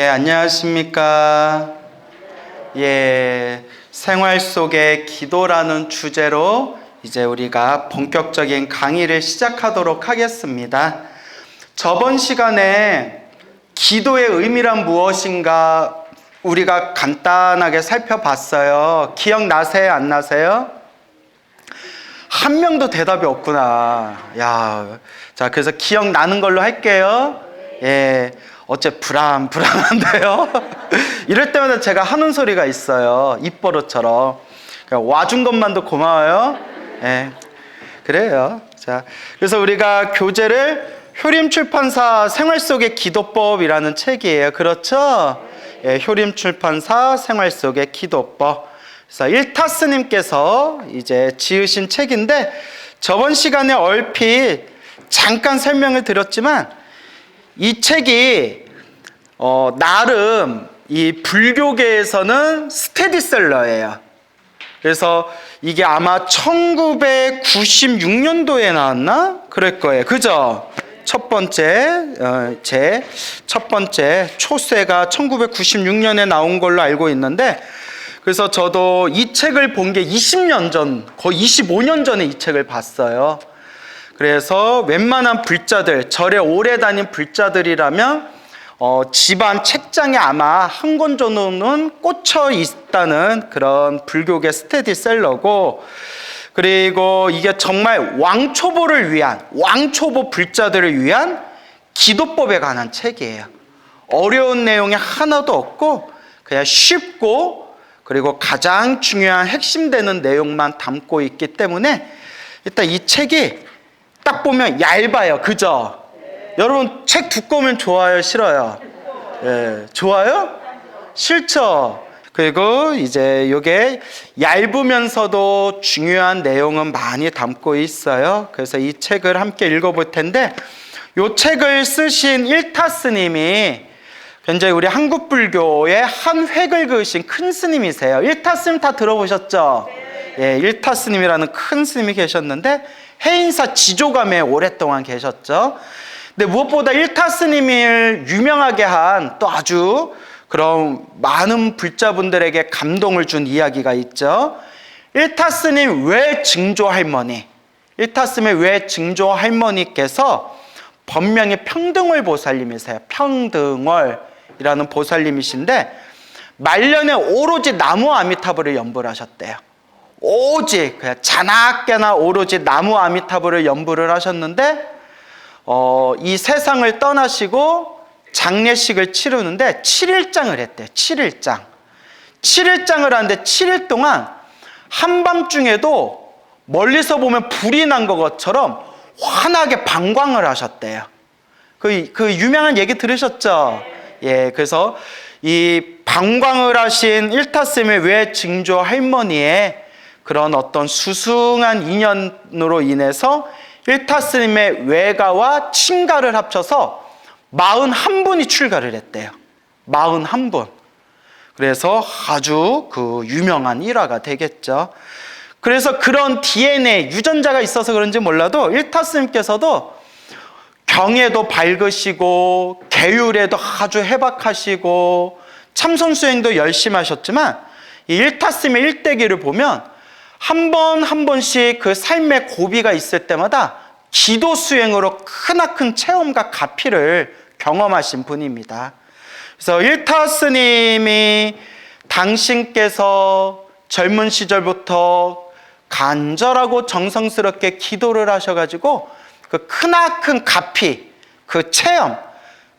예, 안녕하십니까. 예, 생활 속의 기도라는 주제로 이제 우리가 본격적인 강의를 시작하도록 하겠습니다. 저번 시간에 기도의 의미란 무엇인가 우리가 간단하게 살펴봤어요. 기억나세요? 안 나세요? 한 명도 대답이 없구나. 야, 자, 그래서 기억나는 걸로 할게요. 예, 어째 불안한데요? 이럴 때마다 제가 하는 소리가 있어요. 입버릇처럼. 와준 것만도 고마워요. 예, 그래요. 자, 그래서 우리가 교재를 효림출판사 생활 속의 기도법이라는 책이에요. 그렇죠? 예, 효림출판사 생활 속의 기도법. 그래서 일타스님께서 이제 지으신 책인데 저번 시간에 얼핏 잠깐 설명을 드렸지만 이 책이 나름 이 불교계에서는 스테디셀러예요. 그래서 이게 아마 1996년도에 나왔나? 그럴 거예요. 그죠? 첫 번째 초세가 1996년에 나온 걸로 알고 있는데, 그래서 저도 이 책을 본 게 20년 전, 거의 25년 전에 이 책을 봤어요. 그래서 웬만한 불자들, 절에 오래 다닌 불자들이라면 집안 책장에 아마 한 권 정도는 꽂혀 있다는 그런 불교계 스테디셀러고, 그리고 이게 정말 왕초보 불자들을 위한 기도법에 관한 책이에요. 어려운 내용이 하나도 없고 그냥 쉽고, 그리고 가장 중요한 핵심되는 내용만 담고 있기 때문에 일단 이 책이 딱 보면 얇아요. 그죠? 여러분 책 두꺼우면 좋아요? 싫어요? 예, 좋아요? 싫죠? 그리고 이제 이게 얇으면서도 중요한 내용은 많이 담고 있어요. 그래서 이 책을 함께 읽어볼 텐데, 이 책을 쓰신 일타스님이 현재 우리 한국 불교의 한 획을 그으신 큰 스님이세요. 일타스님 다 들어보셨죠? 예, 일타스님이라는 큰 스님이 계셨는데 해인사 지조감에 오랫동안 계셨죠. 근데 무엇보다 일타스님을 유명하게 한 또 아주 그런 많은 불자분들에게 감동을 준 이야기가 있죠. 일타스님 외증조 할머니께서 법명이 평등월 보살님이세요. 평등월이라는 보살님이신데 말년에 오로지 나무 아미타불을 연부를 하셨대요. 오직 그냥 자나깨나 오로지 나무 아미타불을 연부를 하셨는데 이 세상을 떠나시고 장례식을 치르는데 7일장을 했대요. 7일장을 하는데 7일 동안 한밤중에도 멀리서 보면 불이 난 것처럼 환하게 방광을 하셨대요. 그 유명한 얘기 들으셨죠? 예, 그래서 이 방광을 하신 일타스님의 외증조 할머니의 그런 어떤 수승한 인연으로 인해서 일타스님의 외가와 친가를 합쳐서 41분이 출가를 했대요. 41분. 그래서 아주 그 유명한 일화가 되겠죠. 그래서 그런 DNA, 유전자가 있어서 그런지 몰라도 일타스님께서도 경에도 밝으시고 계율에도 아주 해박하시고 참선 수행도 열심히 하셨지만 이 일타스님의 일대기를 보면 한 번씩 그 삶의 고비가 있을 때마다 기도 수행으로 크나큰 체험과 가피를 경험하신 분입니다. 그래서 일타스님이 당신께서 젊은 시절부터 간절하고 정성스럽게 기도를 하셔가지고 그 크나큰 가피, 그 체험,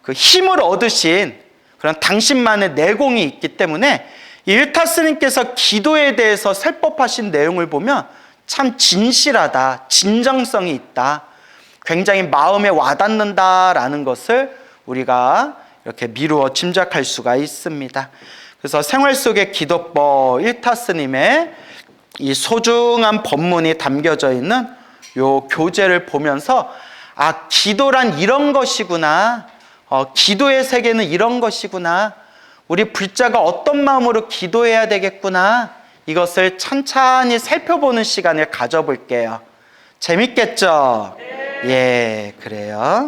그 힘을 얻으신 그런 당신만의 내공이 있기 때문에 일타스님께서 기도에 대해서 설법하신 내용을 보면 참 진실하다, 진정성이 있다, 굉장히 마음에 와닿는다라는 것을 우리가 이렇게 미루어 짐작할 수가 있습니다. 그래서 생활 속의 기도법 일타스님의 이 소중한 법문이 담겨져 있는 요 교재를 보면서 아, 기도란 이런 것이구나, 기도의 세계는 이런 것이구나, 우리 불자가 어떤 마음으로 기도해야 되겠구나, 이것을 찬찬히 살펴보는 시간을 가져볼게요. 재밌겠죠? 예, 그래요.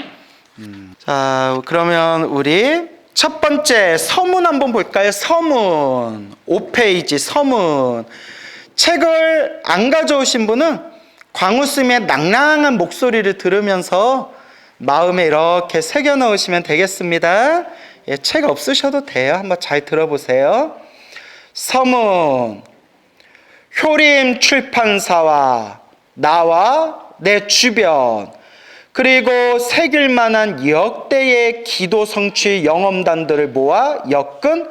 자, 그러면 우리 첫 번째 서문 한번 볼까요? 서문 5페이지 서문. 책을 안 가져오신 분은 광우스님의 낭낭한 목소리를 들으면서 마음에 이렇게 새겨 넣으시면 되겠습니다. 예, 책 없으셔도 돼요. 한번 잘 들어보세요. 서문. 효림 출판사와 나와 내 주변 그리고 새길 만한 역대의 기도 성취 영험단들을 모아 엮은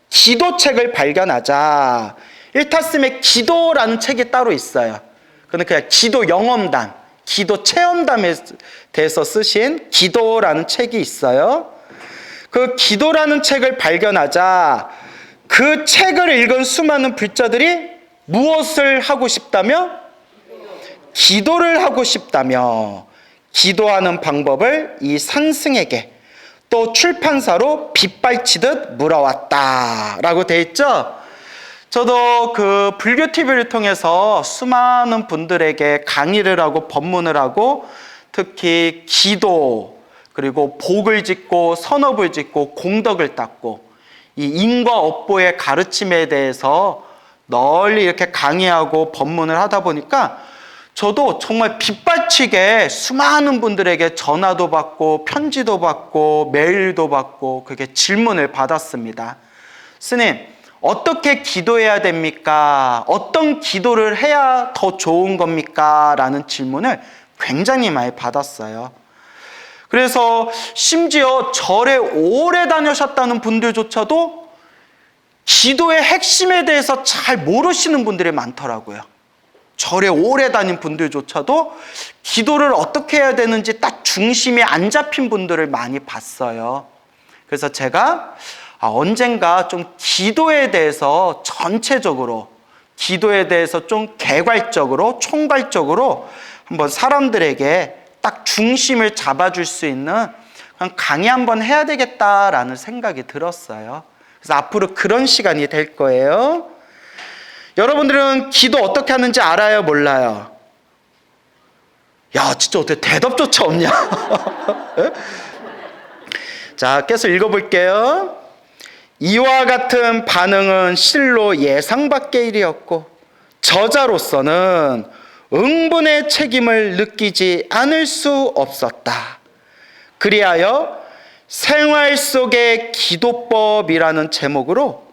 기도책을 발견하자. 일타스의 기도라는 책이 따로 있어요. 그는 그냥 기도 영험단, 기도 체험담에 대해서 쓰신 기도라는 책이 있어요. 그 기도라는 책을 발견하자 그 책을 읽은 수많은 불자들이 무엇을 하고 싶다며? 기도를 하고 싶다며 기도하는 방법을 이 산승에게 또 출판사로 빗발치듯 물어왔다라고 돼 있죠. 저도 그 불교 TV를 통해서 수많은 분들에게 강의를 하고 법문을 하고 특히 기도 그리고 복을 짓고 선업을 짓고 공덕을 닦고 이 인과 업보의 가르침에 대해서 널리 이렇게 강의하고 법문을 하다 보니까 저도 정말 빗발치게 수많은 분들에게 전화도 받고 편지도 받고 메일도 받고 그렇게 질문을 받았습니다. 스님, 어떻게 기도해야 됩니까? 어떤 기도를 해야 더 좋은 겁니까? 라는 질문을 굉장히 많이 받았어요. 그래서 심지어 절에 오래 다녀셨다는 분들조차도 기도의 핵심에 대해서 잘 모르시는 분들이 많더라고요. 절에 오래 다닌 분들조차도 기도를 어떻게 해야 되는지 딱 중심이 안 잡힌 분들을 많이 봤어요. 그래서 제가 언젠가 좀 기도에 대해서 전체적으로 기도에 대해서 좀 개괄적으로 총괄적으로 한번 사람들에게 딱 중심을 잡아줄 수 있는 그냥 강의 한번 해야 되겠다라는 생각이 들었어요. 그래서 앞으로 그런 시간이 될 거예요. 여러분들은 기도 어떻게 하는지 알아요? 몰라요? 야, 진짜 어떻게 대답조차 없냐? 자, 계속 읽어볼게요. 이와 같은 반응은 실로 예상 밖의 일이었고 저자로서는 응분의 책임을 느끼지 않을 수 없었다. 그리하여 생활 속의 기도법이라는 제목으로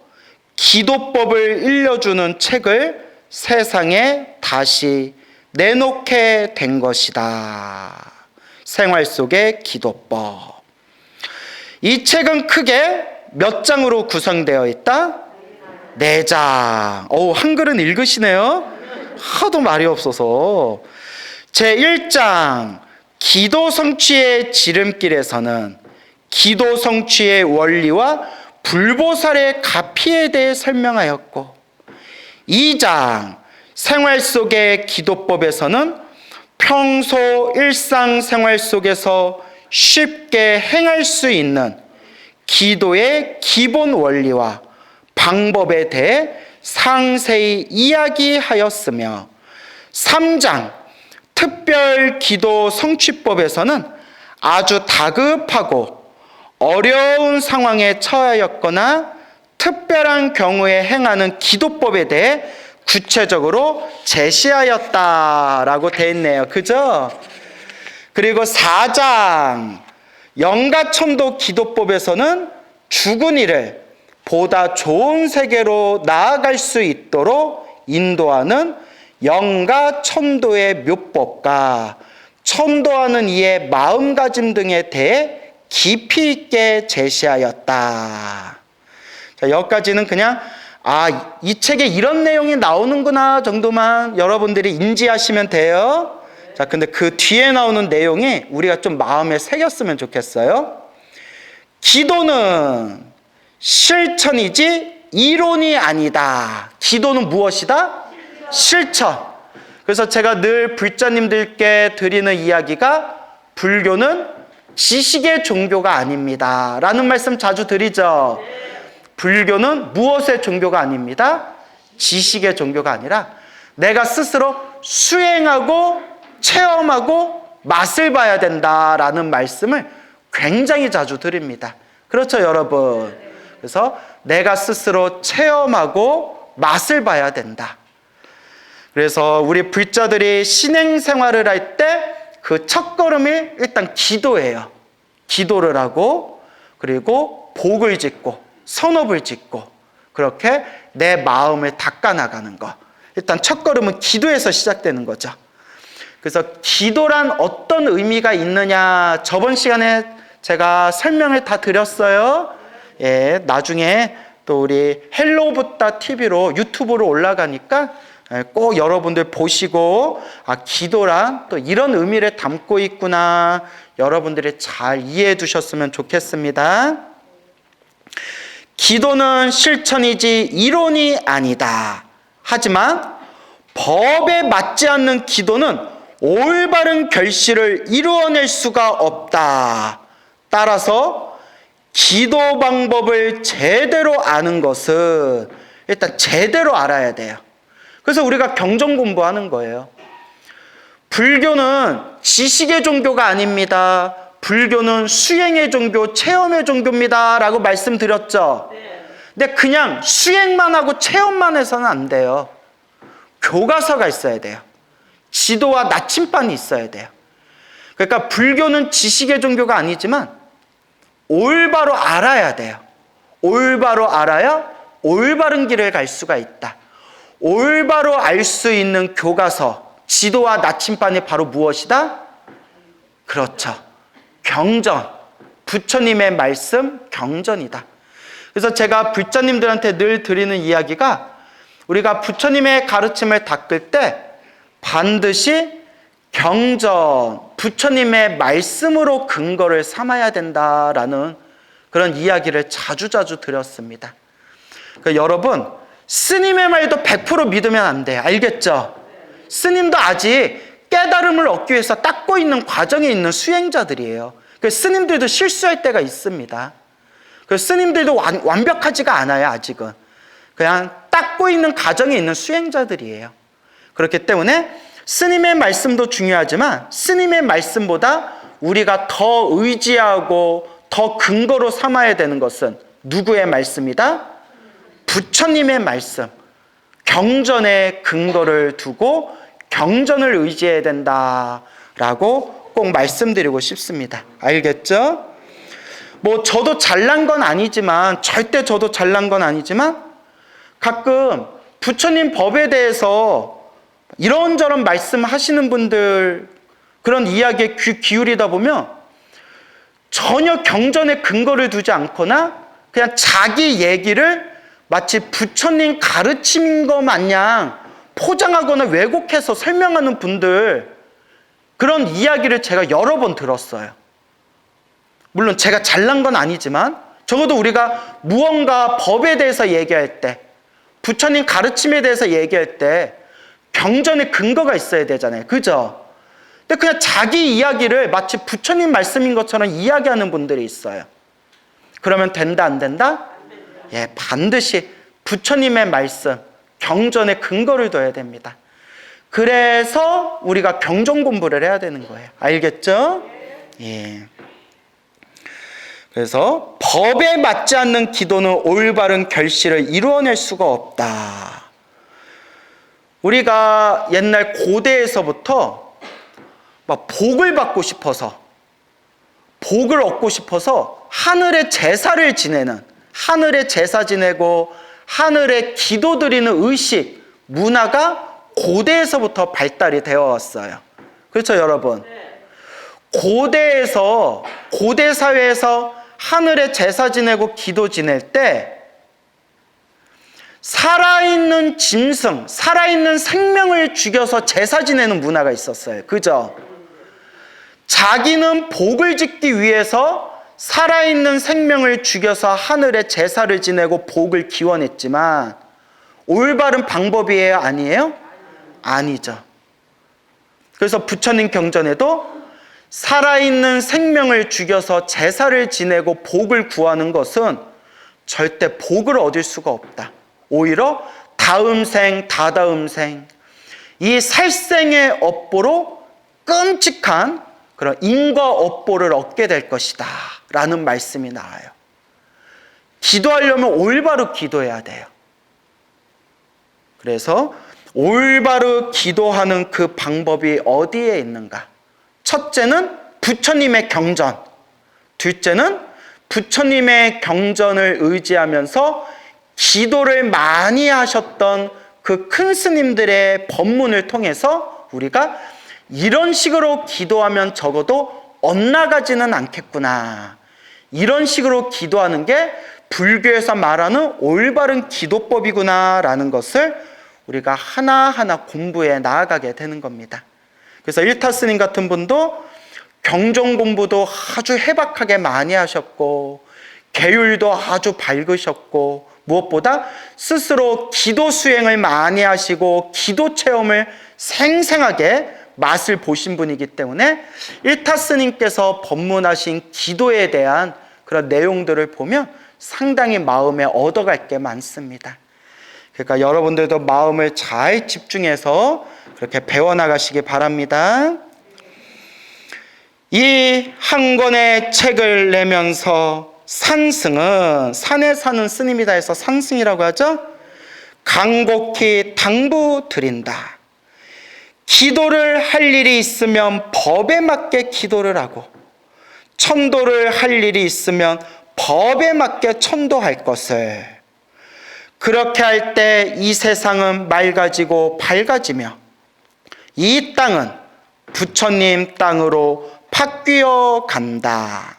기도법을 일러주는 책을 세상에 다시 내놓게 된 것이다. 생활 속의 기도법. 이 책은 크게 몇 장으로 구성되어 있다? 4장. 한글은 읽으시네요. 하도 말이 없어서. 제1장 기도 성취의 지름길에서는 기도 성취의 원리와 불보살의 가피에 대해 설명하였고 2장 생활 속의 기도법에서는 평소 일상생활 속에서 쉽게 행할 수 있는 기도의 기본 원리와 방법에 대해 상세히 이야기하였으며 3장 특별 기도 성취법에서는 아주 다급하고 어려운 상황에 처하였거나 특별한 경우에 행하는 기도법에 대해 구체적으로 제시하였다라고 되어 있네요. 그죠? 그리고 4장 영가천도 기도법에서는 죽은 이를 보다 좋은 세계로 나아갈 수 있도록 인도하는 영가천도의 묘법과 천도하는 이의 마음가짐 등에 대해 깊이 있게 제시하였다. 자, 여기까지는 그냥 이 책에 이런 내용이 나오는구나 정도만 여러분들이 인지하시면 돼요. 자, 근데 그 뒤에 나오는 내용이 우리가 좀 마음에 새겼으면 좋겠어요. 기도는 실천이지 이론이 아니다. 기도는 무엇이다? 실천. 그래서 제가 늘 불자님들께 드리는 이야기가 불교는 지식의 종교가 아닙니다 라는 말씀 자주 드리죠. 불교는 무엇의 종교가 아닙니다. 지식의 종교가 아니라 내가 스스로 수행하고 체험하고 맛을 봐야 된다라는 말씀을 굉장히 자주 드립니다. 그렇죠, 여러분. 그래서 내가 스스로 체험하고 맛을 봐야 된다. 그래서 우리 불자들이 신앙생활을 할 때 그 첫걸음이 일단 기도예요. 기도를 하고 그리고 복을 짓고 선업을 짓고 그렇게 내 마음을 닦아나가는 거. 일단 첫걸음은 기도에서 시작되는 거죠. 그래서 기도란 어떤 의미가 있느냐, 저번 시간에 제가 설명을 다 드렸어요. 예, 나중에 또 우리 헬로부따 TV로 유튜브로 올라가니까 꼭 여러분들 보시고 기도란 또 이런 의미를 담고 있구나, 여러분들이 잘 이해해 두셨으면 좋겠습니다. 기도는 실천이지 이론이 아니다. 하지만 법에 맞지 않는 기도는 올바른 결실을 이루어낼 수가 없다. 따라서 기도 방법을 제대로 아는 것은 일단 제대로 알아야 돼요. 그래서 우리가 경전 공부하는 거예요. 불교는 지식의 종교가 아닙니다. 불교는 수행의 종교, 체험의 종교입니다 라고 말씀드렸죠. 근데 그냥 수행만 하고 체험만 해서는 안 돼요. 교과서가 있어야 돼요. 지도와 나침반이 있어야 돼요. 그러니까 불교는 지식의 종교가 아니지만 올바로 알아야 돼요. 올바로 알아야 올바른 길을 갈 수가 있다. 올바로 알 수 있는 교과서, 지도와 나침반이 바로 무엇이다? 그렇죠. 경전. 부처님의 말씀, 경전이다. 그래서 제가 불자님들한테 늘 드리는 이야기가, 우리가 부처님의 가르침을 닦을 때 반드시 경전, 부처님의 말씀으로 근거를 삼아야 된다라는 그런 이야기를 자주자주 드렸습니다. 그러니까 여러분, 스님의 말도 100% 믿으면 안 돼요. 알겠죠? 스님도 아직 깨달음을 얻기 위해서 닦고 있는 과정에 있는 수행자들이에요. 스님들도 실수할 때가 있습니다. 스님들도 완벽하지가 않아요, 아직은. 그냥 닦고 있는 과정에 있는 수행자들이에요. 그렇기 때문에 스님의 말씀도 중요하지만 스님의 말씀보다 우리가 더 의지하고 더 근거로 삼아야 되는 것은 누구의 말씀이다? 부처님의 말씀. 경전에 근거를 두고 경전을 의지해야 된다라고 꼭 말씀드리고 싶습니다. 알겠죠? 저도 잘난 건 아니지만, 절대 저도 잘난 건 아니지만 가끔 부처님 법에 대해서 이런저런 말씀하시는 분들 그런 이야기에 귀 기울이다 보면 전혀 경전에 근거를 두지 않거나 그냥 자기 얘기를 마치 부처님 가르침인 것 마냥 포장하거나 왜곡해서 설명하는 분들, 그런 이야기를 제가 여러 번 들었어요. 물론 제가 잘난 건 아니지만 적어도 우리가 무언가 법에 대해서 얘기할 때, 부처님 가르침에 대해서 얘기할 때 경전에 근거가 있어야 되잖아요. 그죠? 근데 그냥 자기 이야기를 마치 부처님 말씀인 것처럼 이야기하는 분들이 있어요. 그러면 된다, 안 된다? 예, 반드시 부처님의 말씀, 경전에 근거를 둬야 됩니다. 그래서 우리가 경전 공부를 해야 되는 거예요. 알겠죠? 예. 그래서 법에 맞지 않는 기도는 올바른 결실을 이루어낼 수가 없다. 우리가 옛날 고대에서부터 막 복을 받고 싶어서, 복을 얻고 싶어서 하늘의 제사를 지내는, 하늘의 제사 지내고 하늘에 기도 드리는 의식, 문화가 고대에서부터 발달이 되어 왔어요. 그렇죠, 여러분? 고대에서, 고대 사회에서 하늘에 제사 지내고 기도 지낼 때 살아있는 짐승, 살아있는 생명을 죽여서 제사 지내는 문화가 있었어요. 그죠? 자기는 복을 짓기 위해서 살아있는 생명을 죽여서 하늘에 제사를 지내고 복을 기원했지만 올바른 방법이에요? 아니에요? 아니죠. 그래서 부처님 경전에도 살아있는 생명을 죽여서 제사를 지내고 복을 구하는 것은 절대 복을 얻을 수가 없다. 오히려 다음 생, 다다음 생, 이 살생의 업보로 끔찍한 그런 인과 업보를 얻게 될 것이다 라는 말씀이 나와요. 기도하려면 올바로 기도해야 돼요. 그래서 올바로 기도하는 그 방법이 어디에 있는가? 첫째는 부처님의 경전, 둘째는 부처님의 경전을 의지하면서 기도를 많이 하셨던 그 큰 스님들의 법문을 통해서 우리가 이런 식으로 기도하면 적어도 엇나가지는 않겠구나, 이런 식으로 기도하는 게 불교에서 말하는 올바른 기도법이구나 라는 것을 우리가 하나하나 공부해 나아가게 되는 겁니다. 그래서 일타 스님 같은 분도 경전 공부도 아주 해박하게 많이 하셨고, 계율도 아주 밝으셨고, 무엇보다 스스로 기도 수행을 많이 하시고 기도 체험을 생생하게 맛을 보신 분이기 때문에 일타 스님께서 법문하신 기도에 대한 그런 내용들을 보면 상당히 마음에 얻어갈 게 많습니다. 그러니까 여러분들도 마음을 잘 집중해서 그렇게 배워나가시기 바랍니다. 이 한 권의 책을 내면서 산승은, 산에 사는 스님이다 해서 산승이라고 하죠. 간곡히 당부드린다. 기도를 할 일이 있으면 법에 맞게 기도를 하고, 천도를 할 일이 있으면 법에 맞게 천도할 것을. 그렇게 할 때 이 세상은 맑아지고 밝아지며 이 땅은 부처님 땅으로 바뀌어 간다.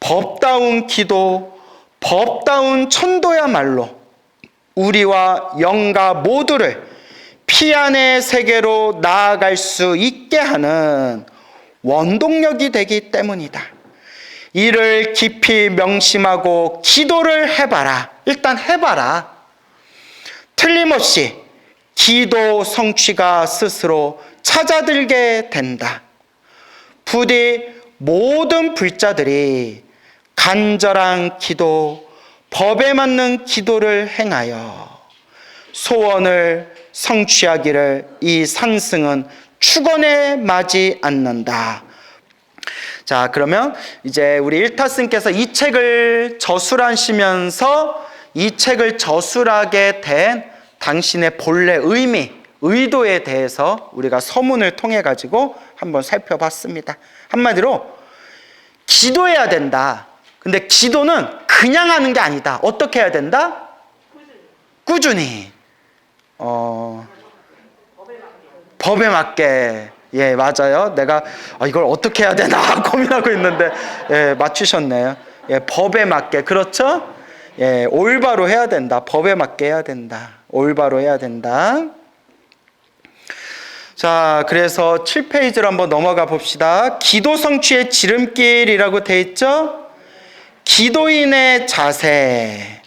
법다운 기도, 법다운 천도야말로 우리와 영가 모두를 피안의 세계로 나아갈 수 있게 하는 원동력이 되기 때문이다. 이를 깊이 명심하고 기도를 해봐라. 일단 해봐라. 틀림없이 기도 성취가 스스로 찾아들게 된다. 부디 모든 불자들이 간절한 기도, 법에 맞는 기도를 행하여 소원을 성취하기를 이 산승은 축원에 마지 않는다. 자, 그러면 이제 우리 일타스님께서 이 책을 저술하시면서 이 책을 저술하게 된 당신의 본래 의미, 의도에 대해서 우리가 서문을 통해 가지고 한번 살펴봤습니다. 한마디로 기도해야 된다. 근데 기도는 그냥 하는 게 아니다. 어떻게 해야 된다? 꾸준히. 법에 맞게. 예, 맞아요. 내가 이걸 어떻게 해야 되나 고민하고 있는데, 예, 맞추셨네요. 예, 법에 맞게. 그렇죠? 예, 올바로 해야 된다. 법에 맞게 해야 된다. 올바로 해야 된다. 자, 그래서 7페이지로 한번 넘어가 봅시다. 기도 성취의 지름길이라고 돼 있죠? 기도인의 자세,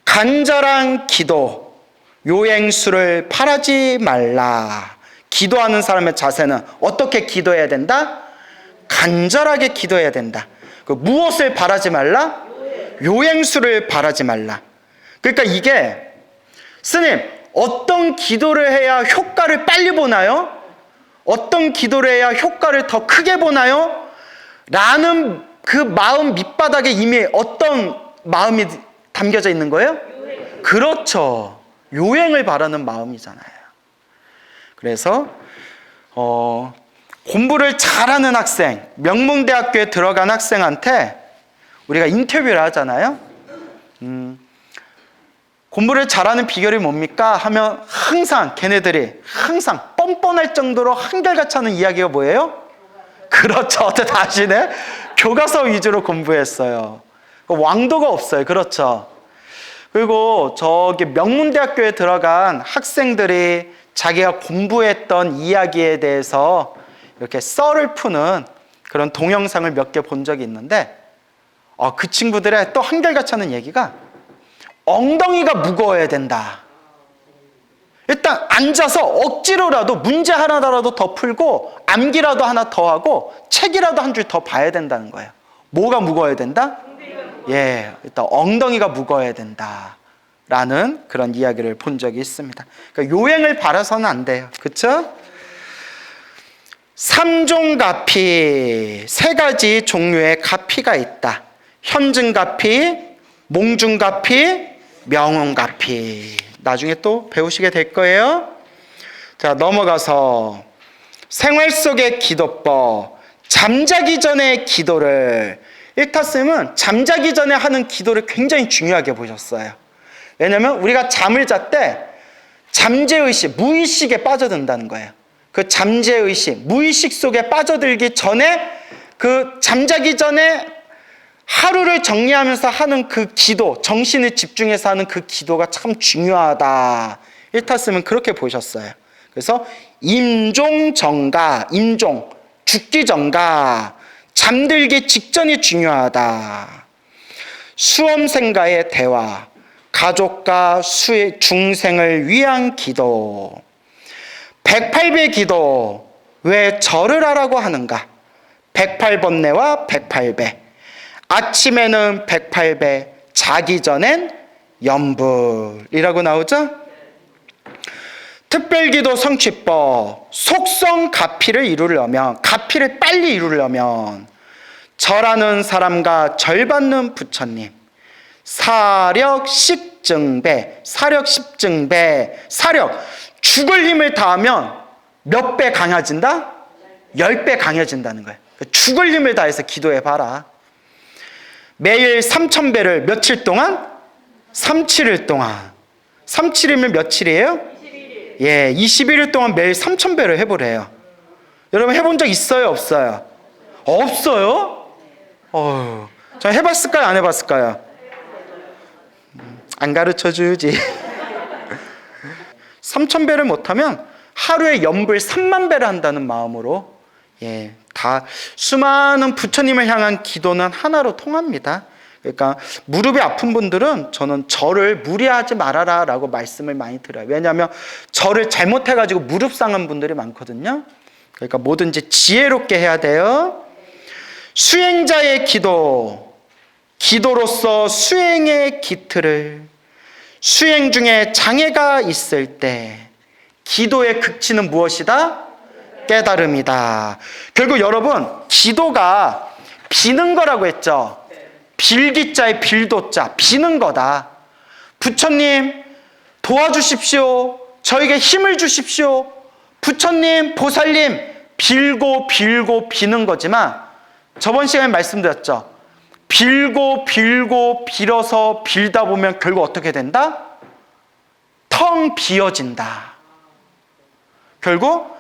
간절한 기도, 요행수를 바라지 말라. 기도하는 사람의 자세는 어떻게 기도해야 된다? 간절하게 기도해야 된다. 무엇을 바라지 말라? 요행수를 바라지 말라. 그러니까 이게 스님, 어떤 기도를 해야 효과를 빨리 보나요? 어떤 기도를 해야 효과를 더 크게 보나요? 라는 그 마음 밑바닥에 이미 어떤 마음이 담겨져 있는 거예요? 요행. 그렇죠. 요행을 바라는 마음이잖아요. 그래서 공부를 잘하는 학생, 명문대학교에 들어간 학생한테 우리가 인터뷰를 하잖아요. 공부를 잘하는 비결이 뭡니까? 하면 항상 걔네들이 항상 뻔뻔할 정도로 한결같이 하는 이야기가 뭐예요? 그렇죠. 어떻게 다 아시네? 교과서 위주로 공부했어요. 왕도가 없어요. 그렇죠. 그리고 저기 명문대학교에 들어간 학생들이 자기가 공부했던 이야기에 대해서 이렇게 썰을 푸는 그런 동영상을 몇 개 본 적이 있는데, 그 친구들의 또 한결같이 하는 얘기가 엉덩이가 무거워야 된다. 일단 앉아서 억지로라도 문제 하나라도 더 풀고 암기라도 하나 더 하고 책이라도 한 줄 더 봐야 된다는 거예요. 뭐가 무거워야 된다? 예, 일단 엉덩이가 무거워야 된다 라는 그런 이야기를 본 적이 있습니다. 그러니까 요행을 바라서는 안 돼요. 그렇죠? 삼종가피, 세 가지 종류의 가피가 있다. 현증가피, 몽중가피, 명운가피. 나중에 또 배우시게 될 거예요. 자, 넘어가서 생활 속의 기도법. 잠자기 전에 기도를, 일타스님은 잠자기 전에 하는 기도를 굉장히 중요하게 보셨어요. 왜냐하면 우리가 잠을 잘 때 잠재의식, 무의식에 빠져든다는 거예요. 그 잠재의식, 무의식 속에 빠져들기 전에, 그 잠자기 전에 하루를 정리하면서 하는 그 기도, 정신을 집중해서 하는 그 기도가 참 중요하다. 일타스님은 그렇게 보셨어요. 그래서 임종정가, 임종, 죽기 전가, 잠들기 직전이 중요하다. 수험생과의 대화, 가족과 중생을 위한 기도. 108배 기도, 왜 절을 하라고 하는가? 108번뇌와 108배. 아침에는 108배, 자기 전엔 염불이라고 나오죠? 특별기도 성취법, 속성 가피를 이루려면, 가피를 빨리 이루려면 절하는 사람과 절받는 부처님, 사력 10증배, 사력 10증배, 사력, 죽을 힘을 다하면 몇 배 강해진다? 10배 강해진다는 거예요. 죽을 힘을 다해서 기도해봐라. 매일 3000배를 며칠 동안? 37일 동안. 37이면 며칠이에요? 21일. 예, 21일 동안 매일 3000배를 해보래요. 여러분 해본 적 있어요? 없어요? 없어요? 저 해봤을까요? 안 해봤을까요? 안 가르쳐주지. 3000배를 못하면 하루에 염불 3만 배를 한다는 마음으로, 예, 다 수많은 부처님을 향한 기도는 하나로 통합니다. 그러니까 무릎이 아픈 분들은 저는 절을 무리하지 말아라 라고 말씀을 많이 드려요. 왜냐하면 절을 잘못해가지고 무릎 상한 분들이 많거든요. 그러니까 뭐든지 지혜롭게 해야 돼요. 수행자의 기도, 기도로서 수행의 기틀을, 수행 중에 장애가 있을 때 기도의 극치는 무엇이다? 깨달음이다. 결국 여러분, 기도가 비는 거라고 했죠. 빌기자의 빌도자, 비는 거다. 부처님 도와주십시오. 저에게 힘을 주십시오. 부처님, 보살님, 빌고 빌고 비는 거지만, 저번 시간에 말씀드렸죠. 빌고 빌고 빌어서 빌다 보면 결국 어떻게 된다? 텅 비어진다. 결국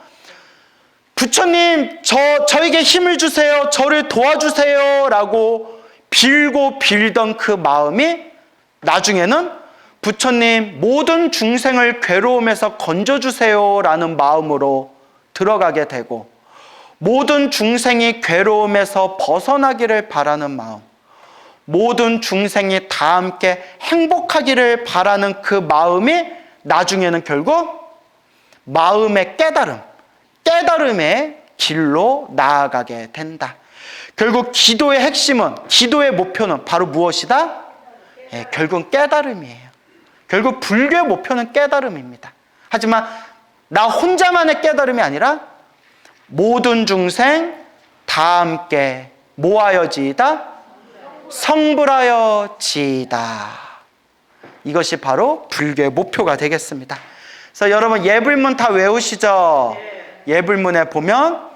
부처님 저에게 힘을 주세요, 저를 도와주세요 라고 빌고 빌던 그 마음이 나중에는 부처님 모든 중생을 괴로움에서 건져주세요 라는 마음으로 들어가게 되고, 모든 중생이 괴로움에서 벗어나기를 바라는 마음, 모든 중생이 다 함께 행복하기를 바라는 그 마음이 나중에는 결국 마음의 깨달음, 깨달음의 길로 나아가게 된다. 결국 기도의 핵심은, 기도의 목표는 바로 무엇이다? 예, 결국은 깨달음이에요. 결국 불교의 목표는 깨달음입니다. 하지만 나 혼자만의 깨달음이 아니라 모든 중생 다 함께 모하여지이다, 성불하여 지이다. 이것이 바로 불교의 목표가 되겠습니다. 그래서 여러분 예불문 다 외우시죠? 예불문에 보면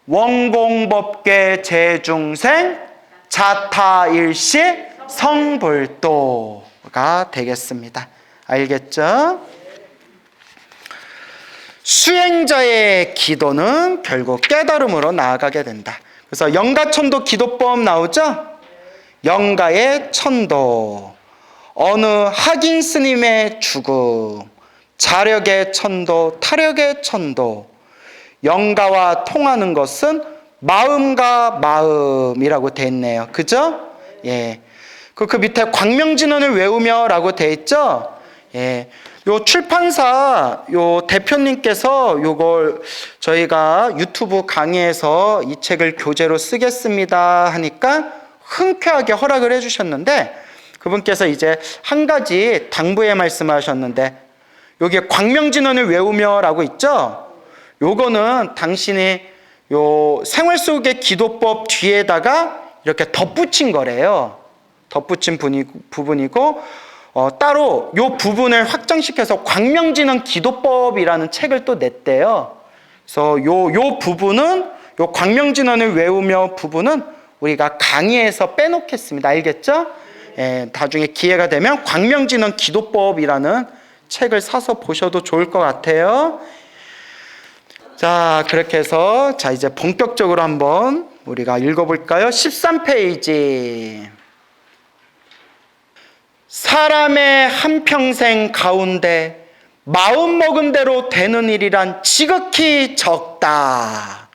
원공법계 제중생 자타일시 성불도가 되겠습니다. 알겠죠? 수행자의 기도는 결국 깨달음으로 나아가게 된다. 그래서 영가천도 기도법 나오죠? 영가의 천도, 어느 학인 스님의 죽음, 자력의 천도, 타력의 천도. 영가와 통하는 것은 마음과 마음이라고 돼 있네요. 그죠? 예. 그 밑에 광명진언을 외우며 라고 돼 있죠? 예. 요 출판사 요 대표님께서 요걸 저희가 유튜브 강의에서 이 책을 교재로 쓰겠습니다 하니까 흔쾌하게 허락을 해주셨는데, 그분께서 이제 한 가지 당부의 말씀을 하셨는데, 여기에 광명진언을 외우며 라고 있죠? 요거는 당신이 요 생활 속의 기도법 뒤에다가 이렇게 덧붙인 거래요. 덧붙인 부분이고 따로 이 부분을 확장시켜서 광명진흥 기도법이라는 책을 또 냈대요. 그래서 요 부분은 요 광명진흥을 외우며 부분은 우리가 강의에서 빼놓겠습니다. 알겠죠? 예, 나중에 기회가 되면 광명진흥 기도법이라는 책을 사서 보셔도 좋을 것 같아요. 자, 그렇게 해서 자 이제 본격적으로 한번 우리가 읽어볼까요? 13페이지. 사람의 한평생 가운데 마음먹은 대로 되는 일이란 지극히 적다.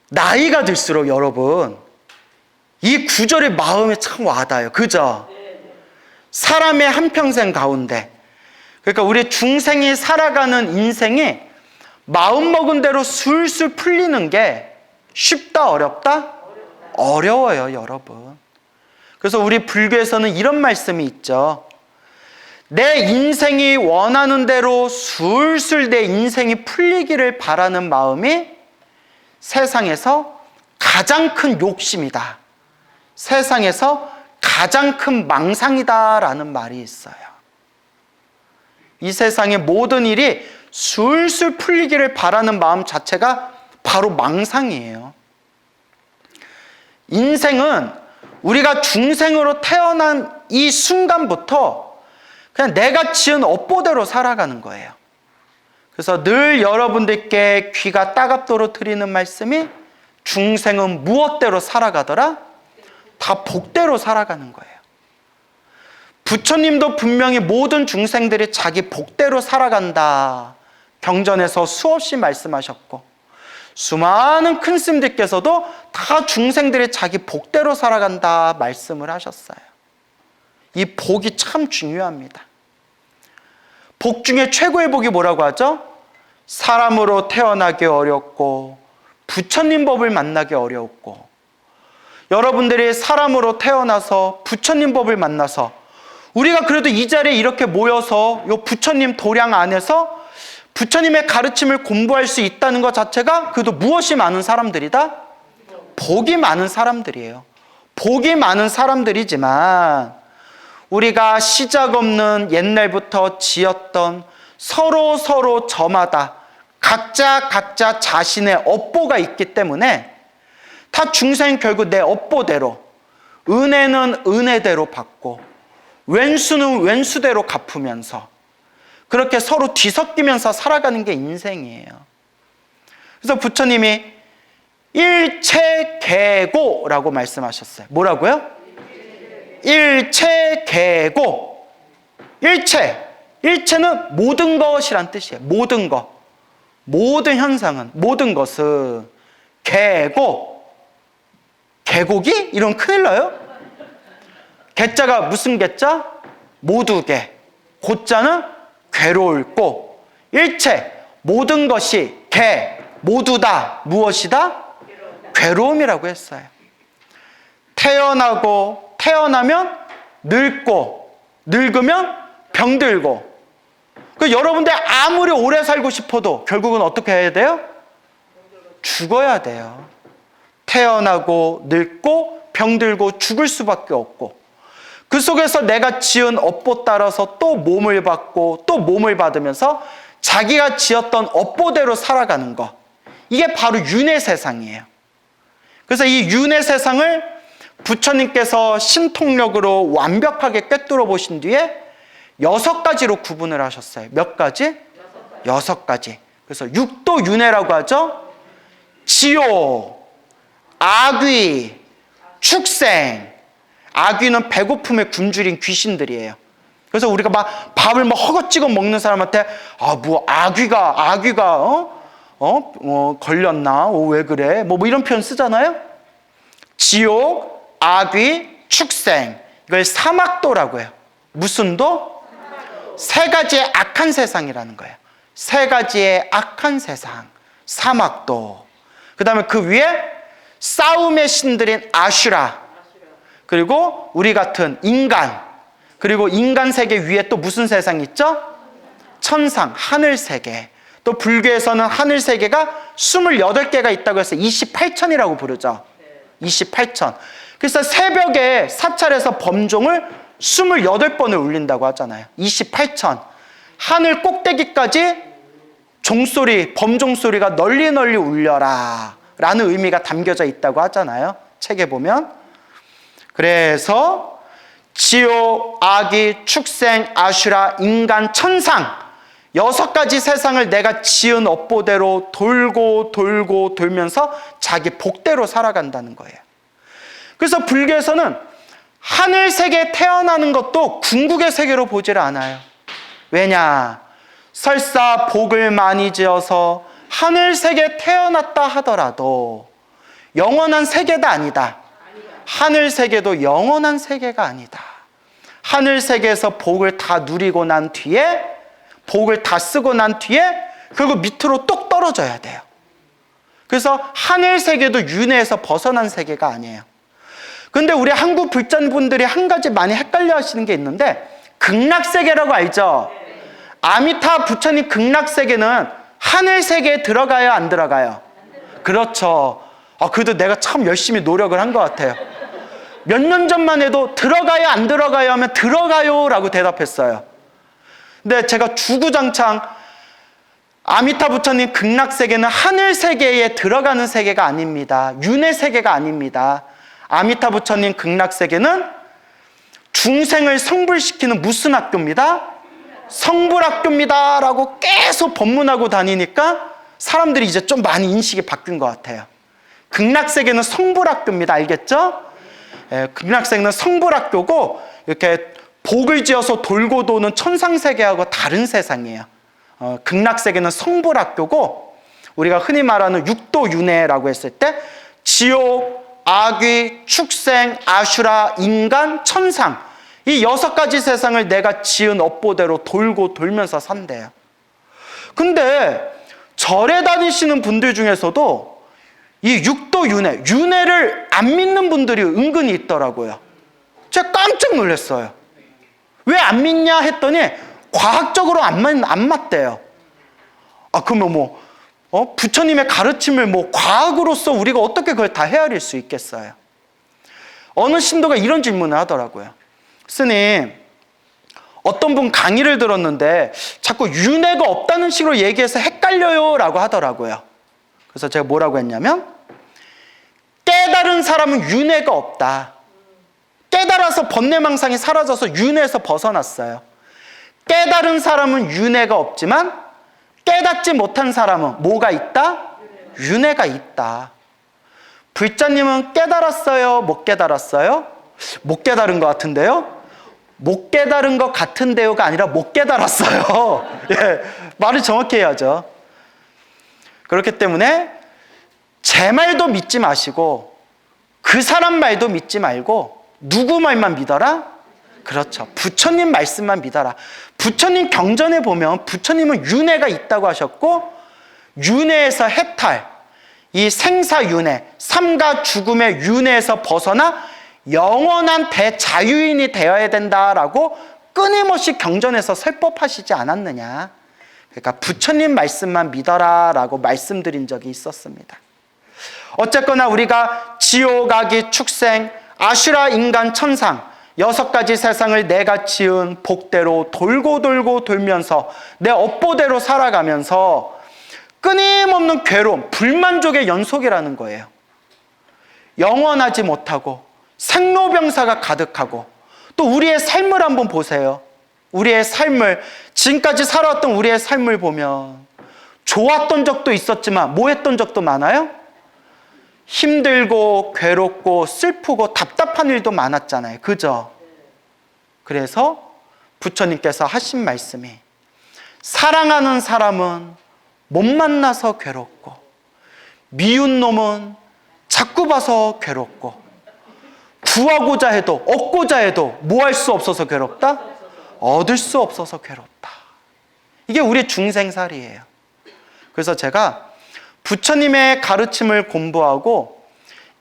나이가 들수록 여러분 이 구절이 마음에 참 와닿아요. 그죠? 사람의 한평생 가운데, 그러니까 우리 중생이 살아가는 인생이 마음먹은 대로 술술 풀리는 게 쉽다 어렵다? 어려워요, 여러분. 그래서 우리 불교에서는 이런 말씀이 있죠. 내 인생이 원하는 대로 술술 내 인생이 풀리기를 바라는 마음이 세상에서 가장 큰 욕심이다. 세상에서 가장 큰 망상이다라는 말이 있어요. 이 세상의 모든 일이 술술 풀리기를 바라는 마음 자체가 바로 망상이에요. 인생은 우리가 중생으로 태어난 이 순간부터 그냥 내가 지은 업보대로 살아가는 거예요. 그래서 늘 여러분들께 귀가 따갑도록 드리는 말씀이 중생은 무엇대로 살아가더라? 다 복대로 살아가는 거예요. 부처님도 분명히 모든 중생들이 자기 복대로 살아간다. 경전에서 수없이 말씀하셨고 수많은 큰 스님들께서도 다 중생들이 자기 복대로 살아간다 말씀을 하셨어요. 이 복이 참 중요합니다. 복 중에 최고의 복이 뭐라고 하죠? 사람으로 태어나기 어렵고 부처님 법을 만나기 어려웠고, 여러분들이 사람으로 태어나서 부처님 법을 만나서 우리가 그래도 이 자리에 이렇게 모여서 이 부처님 도량 안에서 부처님의 가르침을 공부할 수 있다는 것 자체가 그래도 무엇이 많은 사람들이다? 복이 많은 사람들이에요. 복이 많은 사람들이지만 우리가 시작 없는 옛날부터 지었던 서로 저마다 각자 자신의 업보가 있기 때문에 다 중생 결국 내 업보대로, 은혜는 은혜대로 받고 왼수는 왼수대로 갚으면서 그렇게 서로 뒤섞이면서 살아가는 게 인생이에요. 그래서 부처님이 일체계고라고 말씀하셨어요. 뭐라고요? 일체계고. 일체는 모든 것이란 뜻이에요. 모든 것, 모든 현상은, 모든 것은 계고. 계곡이? 이러면 큰일 나요. 개자가 무슨 개자? 모두개. 고자는 괴로울 고. 일체, 모든 것이 개, 모두다. 무엇이다? 괴로움이라고 했어요. 태어나면 늙고, 늙으면 병들고. 여러분들 아무리 오래 살고 싶어도 결국은 어떻게 해야 돼요? 죽어야 돼요. 태어나고 늙고 병들고 죽을 수밖에 없고, 그 속에서 내가 지은 업보 따라서 또 몸을 받고 또 몸을 받으면서 자기가 지었던 업보대로 살아가는 것, 이게 바로 윤회 세상이에요. 그래서 이 윤회 세상을 부처님께서 신통력으로 완벽하게 꿰뚫어 보신 뒤에 6가지로 구분을 하셨어요. 몇 가지? 6가지. 그래서 육도 윤회라고 하죠. 지옥, 악귀, 축생. 악귀는 배고픔에 굶주린 귀신들이에요. 그래서 우리가 막 밥을 막 허겁지겁 먹는 사람한테 악귀가 걸렸나? 왜 그래? 뭐 이런 표현 쓰잖아요. 지옥, 악귀, 축생. 이걸 사막도라고 해요. 무슨 도? 3가지의 악한 세상이라는 거예요. 3가지의 악한 세상, 사막도. 그 다음에 그 위에 싸움의 신들인 아슈라, 그리고 우리 같은 인간, 그리고 인간 세계 위에 또 무슨 세상이 있죠? 천상, 하늘 세계. 또 불교에서는 하늘 세계가 28개가 있다고 해서 28천이라고 부르죠. 28천. 그래서 새벽에 사찰에서 범종을 28번을 울린다고 하잖아요. 28천. 하늘 꼭대기까지 종소리, 범종소리가 널리 울려라 라는 의미가 담겨져 있다고 하잖아요. 책에 보면. 그래서 지옥, 아기, 축생, 아슈라, 인간, 천상 6가지 세상을 내가 지은 업보대로 돌고 돌면서 자기 복대로 살아간다는 거예요. 그래서 불교에서는 하늘 세계에 태어나는 것도 궁극의 세계로 보질 않아요. 왜냐? 설사 복을 많이 지어서 하늘 세계에 태어났다 하더라도 영원한 세계가 아니다. 하늘 세계도 영원한 세계가 아니다. 하늘 세계에서 복을 다 누리고 난 뒤에, 복을 다 쓰고 난 뒤에 결국 밑으로 똑 떨어져야 돼요. 그래서 하늘 세계도 윤회에서 벗어난 세계가 아니에요. 근데 우리 한국 불자분들이 한 가지 많이 헷갈려 하시는 게 있는데, 극락세계라고 알죠? 아미타 부처님 극락세계는 하늘 세계에 들어가요, 안 들어가요? 그렇죠. 그래도 내가 참 열심히 노력을 한 것 같아요. 몇 년 전만 해도 들어가요, 안 들어가요 하면 들어가요 라고 대답했어요. 근데 제가 주구장창 아미타 부처님 극락세계는 하늘 세계에 들어가는 세계가 아닙니다. 윤회 세계가 아닙니다. 아미타 부처님 극락세계는 중생을 성불시키는 무슨 학교입니다? 성불학교입니다 라고 계속 법문하고 다니니까 사람들이 이제 좀 많이 인식이 바뀐 것 같아요. 극락세계는 성불학교입니다. 알겠죠? 극락세계는 성불학교고 이렇게 복을 지어서 돌고 도는 천상세계하고 다른 세상이에요. 극락세계는 성불학교고 우리가 흔히 말하는 육도윤회라고 했을 때 지옥, 아귀, 축생, 아슈라, 인간, 천상 이 6가지 세상을 내가 지은 업보대로 돌고 돌면서 산대요. 근데 절에 다니시는 분들 중에서도 이 육도윤회, 윤회를 안 믿는 분들이 은근히 있더라고요. 제가 깜짝 놀랐어요. 왜 안 믿냐 했더니 과학적으로 안 맞대요. 그러면 부처님의 가르침을 과학으로서 우리가 어떻게 그걸 다 헤아릴 수 있겠어요? 어느 신도가 이런 질문을 하더라고요. 스님, 어떤 분 강의를 들었는데 자꾸 윤회가 없다는 식으로 얘기해서 헷갈려요 라고 하더라고요. 그래서 제가 뭐라고 했냐면, 깨달은 사람은 윤회가 없다. 깨달아서 번뇌망상이 사라져서 윤회에서 벗어났어요. 깨달은 사람은 윤회가 없지만 깨닫지 못한 사람은 뭐가 있다? 윤회가 있다. 불자님은 깨달았어요? 못 깨달았어요? 못 깨달은 것 같은데요? 못 깨달은 것 같은데요가 아니라 못 깨달았어요. 예, 말을 정확히 해야죠. 그렇기 때문에 제 말도 믿지 마시고 그 사람 말도 믿지 말고 누구 말만 믿어라? 그렇죠. 부처님 말씀만 믿어라. 부처님 경전에 보면 부처님은 윤회가 있다고 하셨고, 윤회에서 해탈, 이 생사윤회, 삶과 죽음의 윤회에서 벗어나 영원한 대자유인이 되어야 된다라고 끊임없이 경전에서 설법하시지 않았느냐. 그러니까 부처님 말씀만 믿어라 라고 말씀드린 적이 있었습니다. 어쨌거나 우리가 지옥, 아기, 축생, 아슈라, 인간, 천상 6가지 세상을 내가 지은 복대로 돌고 돌면서 내 업보대로 살아가면서 끊임없는 괴로움, 불만족의 연속이라는 거예요. 영원하지 못하고 생로병사가 가득하고, 또 우리의 삶을 한번 보세요. 우리의 삶을, 지금까지 살아왔던 우리의 삶을 보면 좋았던 적도 있었지만 뭐 했던 적도 많아요? 힘들고 괴롭고 슬프고 답답한 일도 많았잖아요. 그죠? 그래서 부처님께서 하신 말씀이, 사랑하는 사람은 못 만나서 괴롭고 미운 놈은 자꾸 봐서 괴롭고 구하고자 해도 얻고자 해도 뭐 할 수 없어서 괴롭다? 얻을 수 없어서 괴롭다. 이게 우리 중생살이에요. 그래서 제가 부처님의 가르침을 공부하고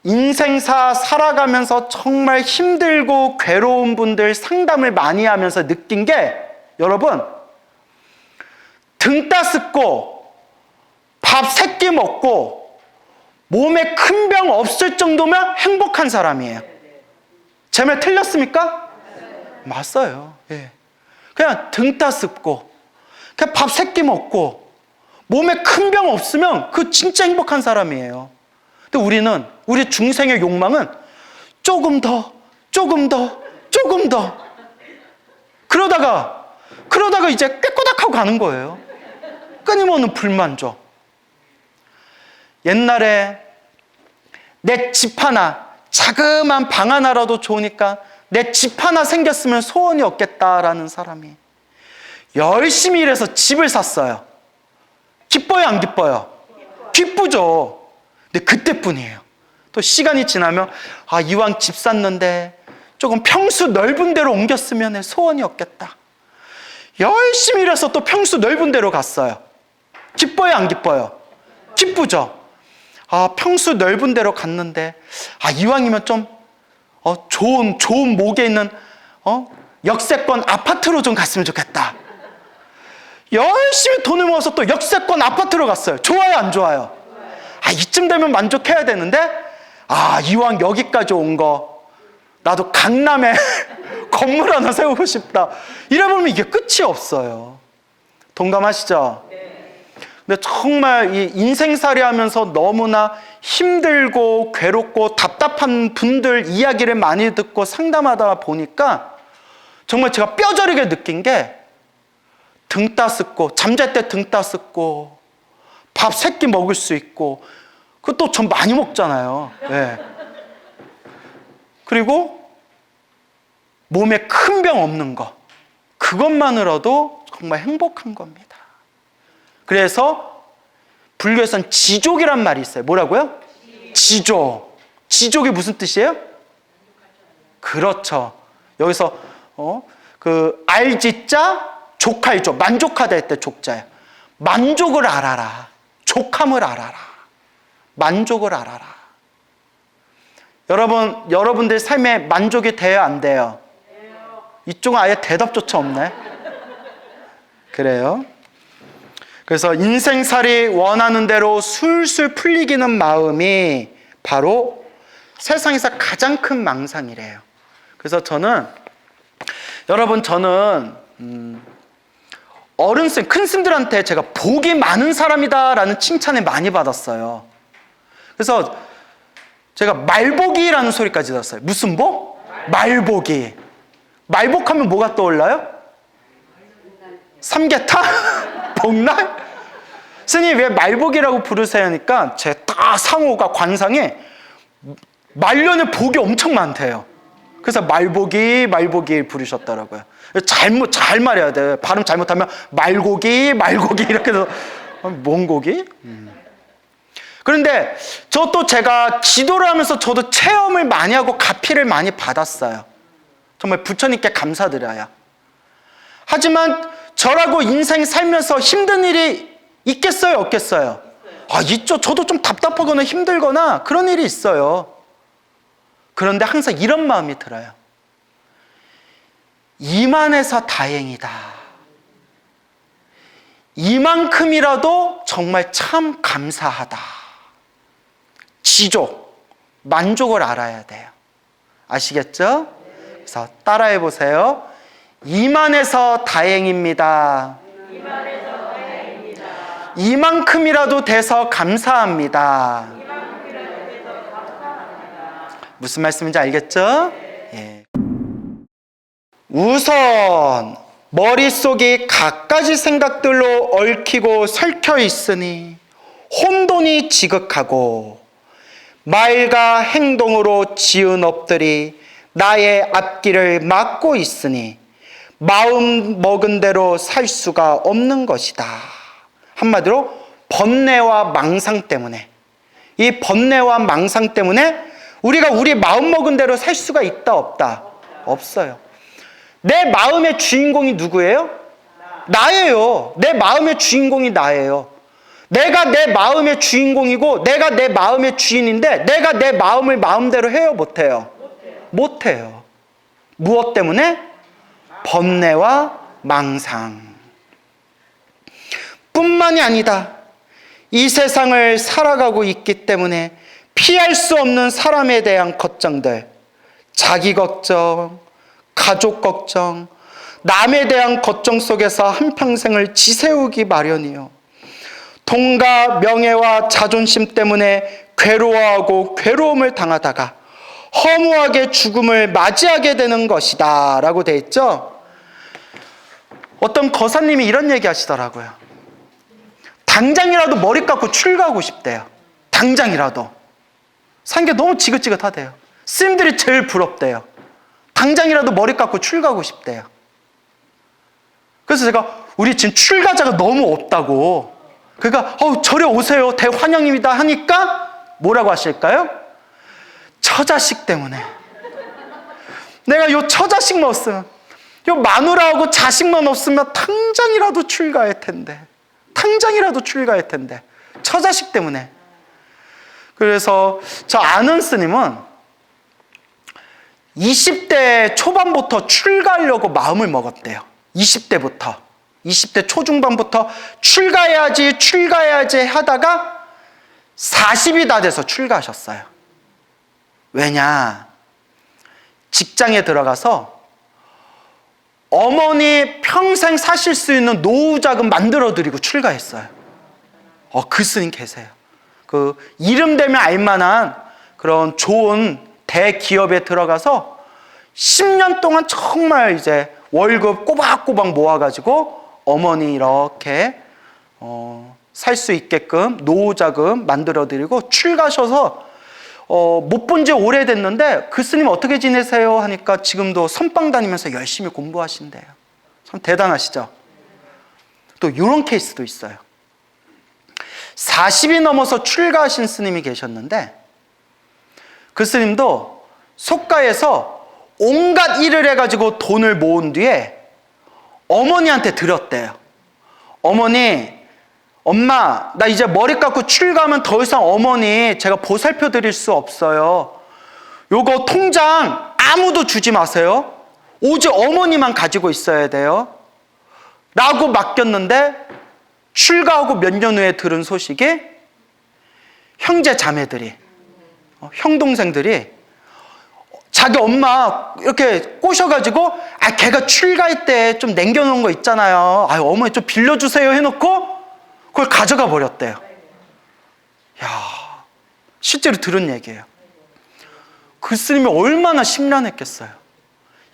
인생사 살아가면서 정말 힘들고 괴로운 분들 상담을 많이 하면서 느낀 게, 여러분, 등 따숩고 밥 3끼 먹고 몸에 큰 병 없을 정도면 행복한 사람이에요. 제 말 틀렸습니까? 맞아요. 예. 그냥 등 따숩고 그냥 밥 3끼 먹고 몸에 큰 병 없으면 그 진짜 행복한 사람이에요. 근데 우리 중생의 욕망은 조금 더 그러다가 이제 꾀꼬닥하고 가는 거예요. 끊임없는 불만족. 옛날에 내 집 하나, 자그만 방 하나라도 좋으니까 내 집 하나 생겼으면 소원이 없겠다라는 사람이 열심히 일해서 집을 샀어요. 기뻐요, 안 기뻐요? 기쁘죠. 근데 그때뿐이에요. 또 시간이 지나면 이왕 집 샀는데 조금 평수 넓은 데로 옮겼으면 내 소원이 없겠다. 열심히 일해서 또 평수 넓은 데로 갔어요. 기뻐요, 안 기뻐요? 기쁘죠. 평수 넓은 데로 갔는데 이왕이면 좀 좋은 목에 있는 역세권 아파트로 좀 갔으면 좋겠다. 열심히 돈을 모아서 또 역세권 아파트로 갔어요. 좋아요, 안 좋아요? 이쯤 되면 만족해야 되는데 이왕 여기까지 온 거 나도 강남에 건물 하나 세우고 싶다. 이래보면 이게 끝이 없어요. 동감하시죠? 근데 정말 이 인생살이 하면서 너무나 힘들고 괴롭고 답답한 분들 이야기를 많이 듣고 상담하다 보니까 정말 제가 뼈저리게 느낀 게 등 따숩고 잠잘 때 등 따숩고 밥 3끼 먹을 수 있고 그것도 전 많이 먹잖아요. 네. 그리고 몸에 큰 병 없는 거 그것만으로도 정말 행복한 겁니다. 그래서 불교에서는 지족이란 말이 있어요. 뭐라고요? 지족. 지족이 무슨 뜻이에요? 그렇죠. 여기서 알지자 족할조 만족하다 할 때 족자예요. 만족을 알아라. 족함을 알아라. 만족을 알아라. 여러분들 삶에 만족이 돼요, 안 돼요? 이쪽은 아예 대답조차 없네. 그래요. 그래서 인생살이 원하는 대로 술술 풀리기는 마음이 바로 세상에서 가장 큰 망상이래요. 그래서 저는 어른스님, 큰 스님들한테 제가 복이 많은 사람이다라는 칭찬을 많이 받았어요. 그래서 제가 말복이라는 소리까지 들었어요. 무슨 복? 말복이. 말복하면 뭐가 떠올라요? 삼계탕? 복날? 스님 왜 말복이라고 부르세요? 하니까 제 딱 상호가 관상에 말년에 복이 엄청 많대요. 그래서 말복이 부르셨더라고요. 잘 말해야 돼. 발음 잘못하면 말고기 이렇게 해서 뭔 고기? 그런데 제가 기도를 하면서 저도 체험을 많이 하고 가피를 많이 받았어요. 정말 부처님께 감사드려요. 하지만 저라고 인생 살면서 힘든 일이 있겠어요, 없겠어요? 있죠. 저도 좀 답답하거나 힘들거나 그런 일이 있어요. 그런데 항상 이런 마음이 들어요. 이만해서 다행이다. 이만큼이라도 정말 참 감사하다. 지족, 만족을 알아야 돼요. 아시겠죠? 그래서 따라해 보세요. 이만해서 다행입니다. 이만큼이라도 돼서 감사합니다. 무슨 말씀인지 알겠죠? 예. 우선 머릿속이 갖가지 생각들로 얽히고 설켜 있으니 혼돈이 지극하고 말과 행동으로 지은 업들이 나의 앞길을 막고 있으니 마음 먹은 대로 살 수가 없는 것이다. 한마디로 번뇌와 망상 때문에, 이 번뇌와 망상 때문에 우리가 우리 마음 먹은 대로 살 수가 있다, 없다? 없어요. 내 마음의 주인공이 누구예요? 나예요. 내 마음의 주인공이 나예요. 내가 내 마음의 주인공이고 내가 내 마음의 주인인데 내가 내 마음을 마음대로 해요, 못해요? 못해요. 무엇 때문에? 번뇌와 망상. 뿐만이 아니다. 이 세상을 살아가고 있기 때문에 피할 수 없는 사람에 대한 걱정들, 자기 걱정, 가족 걱정, 남에 대한 걱정 속에서 한평생을 지새우기 마련이요. 돈과 명예와 자존심 때문에 괴로워하고 괴로움을 당하다가 허무하게 죽음을 맞이하게 되는 것이다 라고 돼 있죠. 어떤 거사님이 이런 얘기 하시더라고요. 당장이라도 머리 깎고 출가하고 싶대요. 당장이라도. 산 게 너무 지긋지긋하대요. 스님들이 제일 부럽대요. 당장이라도 머리 깎고 출가하고 싶대요. 그래서 제가 우리 지금 출가자가 너무 없다고. 그러니까 절에 오세요. 대환영입니다 하니까 뭐라고 하실까요? 처자식 때문에. 내가 요 처자식만 없으면, 요 마누라하고 자식만 없으면 당장이라도 출가할 텐데. 당장이라도 출가할 텐데. 처자식 때문에. 그래서 저 아는 스님은 20대 초반부터 출가하려고 마음을 먹었대요. 20대 초중반부터 출가해야지 하다가 40이 다 돼서 출가하셨어요. 왜냐? 직장에 들어가서 어머니 평생 사실 수 있는 노후 자금 만들어드리고 출가했어요. 그 스님 계세요. 그 이름 되면 알만한 그런 좋은 대기업에 들어가서 10년 동안 정말 이제 월급 꼬박꼬박 모아가지고 어머니 이렇게 살 수 있게끔 노후 자금 만들어드리고 출가하셔서 못 본 지 오래됐는데 그 스님 어떻게 지내세요? 하니까 지금도 선방 다니면서 열심히 공부하신대요. 참 대단하시죠? 또 이런 케이스도 있어요. 40이 넘어서 출가하신 스님이 계셨는데 그 스님도 속가에서 온갖 일을 해가지고 돈을 모은 뒤에 어머니한테 드렸대요. 어머니, 엄마, 나 이제 머리 깎고 출가하면 더 이상 어머니 제가 보살펴 드릴 수 없어요. 요거 통장 아무도 주지 마세요. 오직 어머니만 가지고 있어야 돼요. 라고 맡겼는데 출가하고 몇 년 후에 들은 소식이 형제 자매들이, 형 동생들이 자기 엄마 이렇게 꼬셔가지고 걔가 출가할 때 좀 남겨놓은 거 있잖아요. 어머니 좀 빌려주세요 해놓고 그걸 가져가 버렸대요. 야, 실제로 들은 얘기예요. 그 스님이 얼마나 심란했겠어요.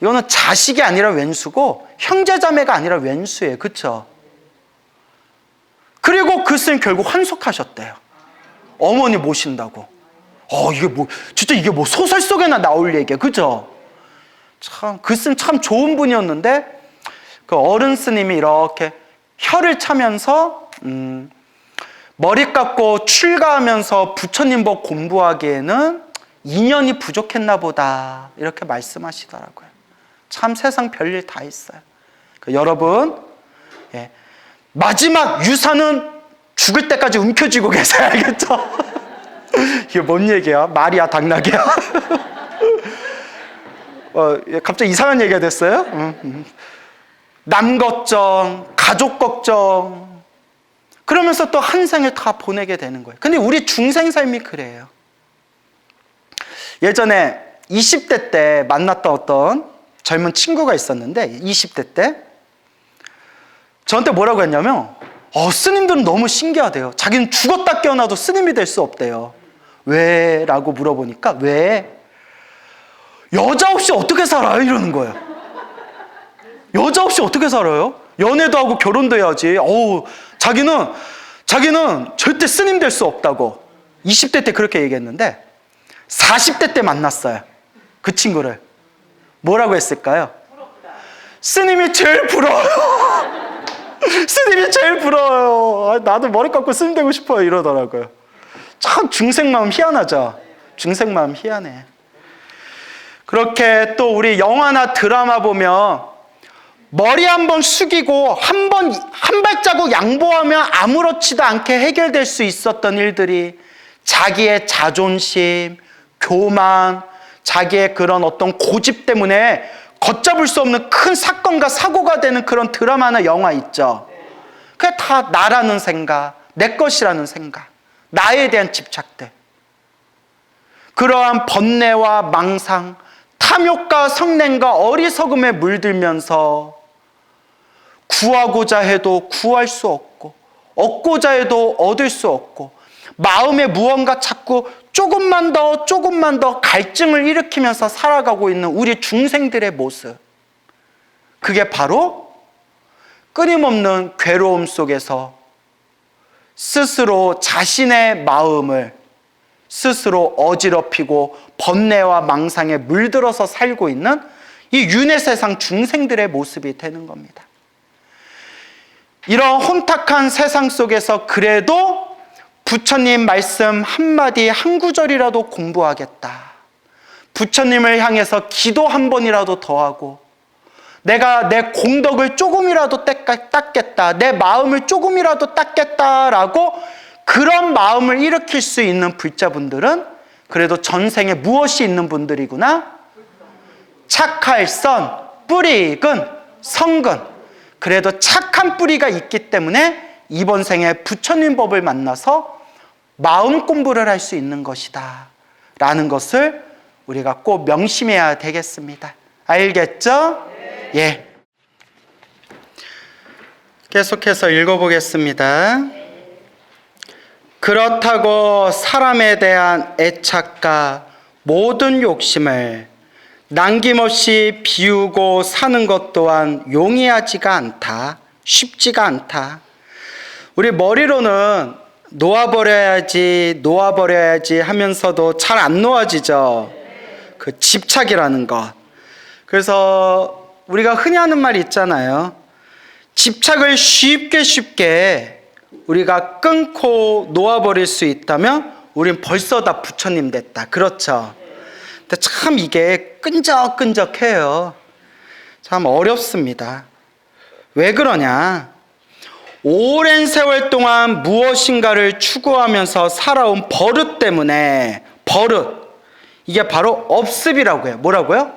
이거는 자식이 아니라 웬수고 형제자매가 아니라 웬수예요. 그렇죠? 그리고 그 스님 결국 환속하셨대요. 어머니 모신다고. 이게 뭐 진짜 이게 뭐 소설 속에나 나올 얘기야. 그죠? 참 그 스님 참 좋은 분이었는데 그 어른 스님이 이렇게 혀를 차면서 머리 깎고 출가하면서 부처님 법 공부하기에는 인연이 부족했나 보다 이렇게 말씀하시더라고요. 참 세상 별일 다 있어요. 여러분, 마지막 유산은 죽을 때까지 움켜쥐고 계세요. 알겠죠? 이게 뭔 얘기야? 말이야 당나귀야? 갑자기 이상한 얘기가 됐어요? 남 걱정, 가족 걱정, 그러면서 또 한 생을 다 보내게 되는 거예요. 근데 우리 중생 삶이 그래요. 예전에 20대 때 만났던 어떤 젊은 친구가 있었는데 20대 때 저한테 뭐라고 했냐면 스님들은 너무 신기하대요. 자기는 죽었다 깨어나도 스님이 될 수 없대요. 왜? 라고 물어보니까 왜? 여자 없이 어떻게 살아요? 이러는 거예요. 여자 없이 어떻게 살아요? 연애도 하고 결혼도 해야지. 자기는 절대 스님 될 수 없다고 20대 때 그렇게 얘기했는데 40대 때 만났어요. 그 친구를. 뭐라고 했을까요? 스님이 제일 부러워요. 스님이 제일 부러워요. 나도 머리 깎고 스님 되고 싶어요. 이러더라고요. 참 중생 마음 희한하죠. 중생 마음 희한해. 그렇게 또 우리 영화나 드라마 보면 머리 한번 숙이고 한 발자국 양보하면 아무렇지도 않게 해결될 수 있었던 일들이 자기의 자존심, 교만, 자기의 그런 어떤 고집 때문에 걷잡을 수 없는 큰 사건과 사고가 되는 그런 드라마나 영화 있죠. 그게 다 나라는 생각, 내 것이라는 생각, 나에 대한 집착들. 그러한 번뇌와 망상 탐욕과 성냄과 어리석음에 물들면서 구하고자 해도 구할 수 없고 얻고자 해도 얻을 수 없고 마음에 무언가 자꾸 조금만 더 갈증을 일으키면서 살아가고 있는 우리 중생들의 모습, 그게 바로 끊임없는 괴로움 속에서 스스로 자신의 마음을 스스로 어지럽히고 번뇌와 망상에 물들어서 살고 있는 이 윤회 세상 중생들의 모습이 되는 겁니다. 이런 혼탁한 세상 속에서 그래도 부처님 말씀 한마디 한 구절이라도 공부하겠다, 부처님을 향해서 기도 한 번이라도 더 하고 내가 내 공덕을 조금이라도 닦겠다, 내 마음을 조금이라도 닦겠다라고 그런 마음을 일으킬 수 있는 불자분들은 그래도 전생에 무엇이 있는 분들이구나? 착할선, 뿌리익은, 성근. 그래도 착한 뿌리가 있기 때문에 이번 생에 부처님 법을 만나서 마음 공부를 할 수 있는 것이다 라는 것을 우리가 꼭 명심해야 되겠습니다. 알겠죠? 예. 계속해서 읽어보겠습니다. 그렇다고 사람에 대한 애착과 모든 욕심을 남김없이 비우고 사는 것 또한 용이하지가 않다. 쉽지가 않다. 우리 머리로는 놓아버려야지 하면서도 잘 안 놓아지죠. 그 집착이라는 것. 그래서 우리가 흔히 하는 말이 있잖아요. 집착을 쉽게 우리가 끊고 놓아버릴 수 있다면 우린 벌써 다 부처님 됐다. 그렇죠? 근데 참 이게 끈적끈적해요. 참 어렵습니다. 왜 그러냐? 오랜 세월 동안 무엇인가를 추구하면서 살아온 버릇 때문에, 버릇, 이게 바로 업습이라고 해요. 뭐라고요?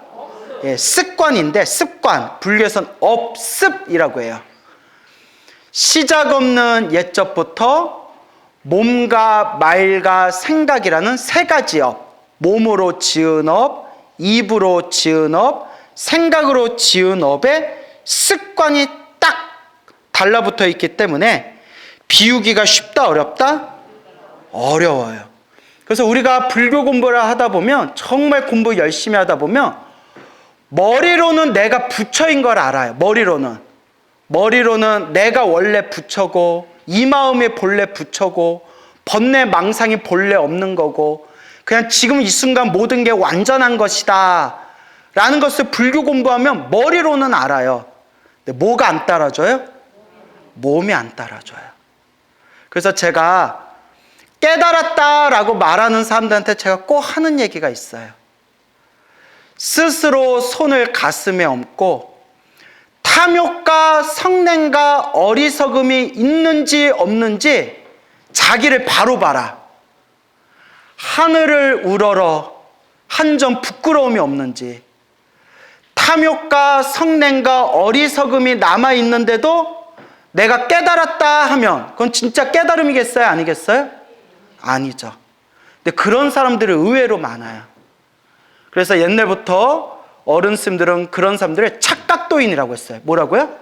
예, 습관인데, 습관, 불교에서는 업습이라고 해요. 시작 없는 옛적부터 몸과 말과 생각이라는 세 가지 업, 몸으로 지은 업, 입으로 지은 업, 생각으로 지은 업에 습관이 딱 달라붙어 있기 때문에 비우기가 쉽다, 어렵다? 어려워요. 그래서 우리가 불교 공부를 하다 보면, 정말 공부 열심히 하다 보면 머리로는 내가 부처인 걸 알아요. 머리로는 내가 원래 부처고 이 마음이 본래 부처고 번뇌 망상이 본래 없는 거고 그냥 지금 이 순간 모든 게 완전한 것이다 라는 것을 불교 공부하면 머리로는 알아요. 근데 뭐가 안 따라줘요? 몸이 안 따라줘요. 그래서 제가 깨달았다라고 말하는 사람들한테 제가 꼭 하는 얘기가 있어요. 스스로 손을 가슴에 얹고 탐욕과 성냄과 어리석음이 있는지 없는지 자기를 바로 봐라. 하늘을 우러러 한 점 부끄러움이 없는지, 탐욕과 성냄과 어리석음이 남아있는데도 내가 깨달았다 하면 그건 진짜 깨달음이겠어요? 아니겠어요? 아니죠. 근데 그런 사람들이 의외로 많아요. 그래서 옛날부터 어른 스님들은 그런 사람들을 착각도인이라고 했어요. 뭐라고요?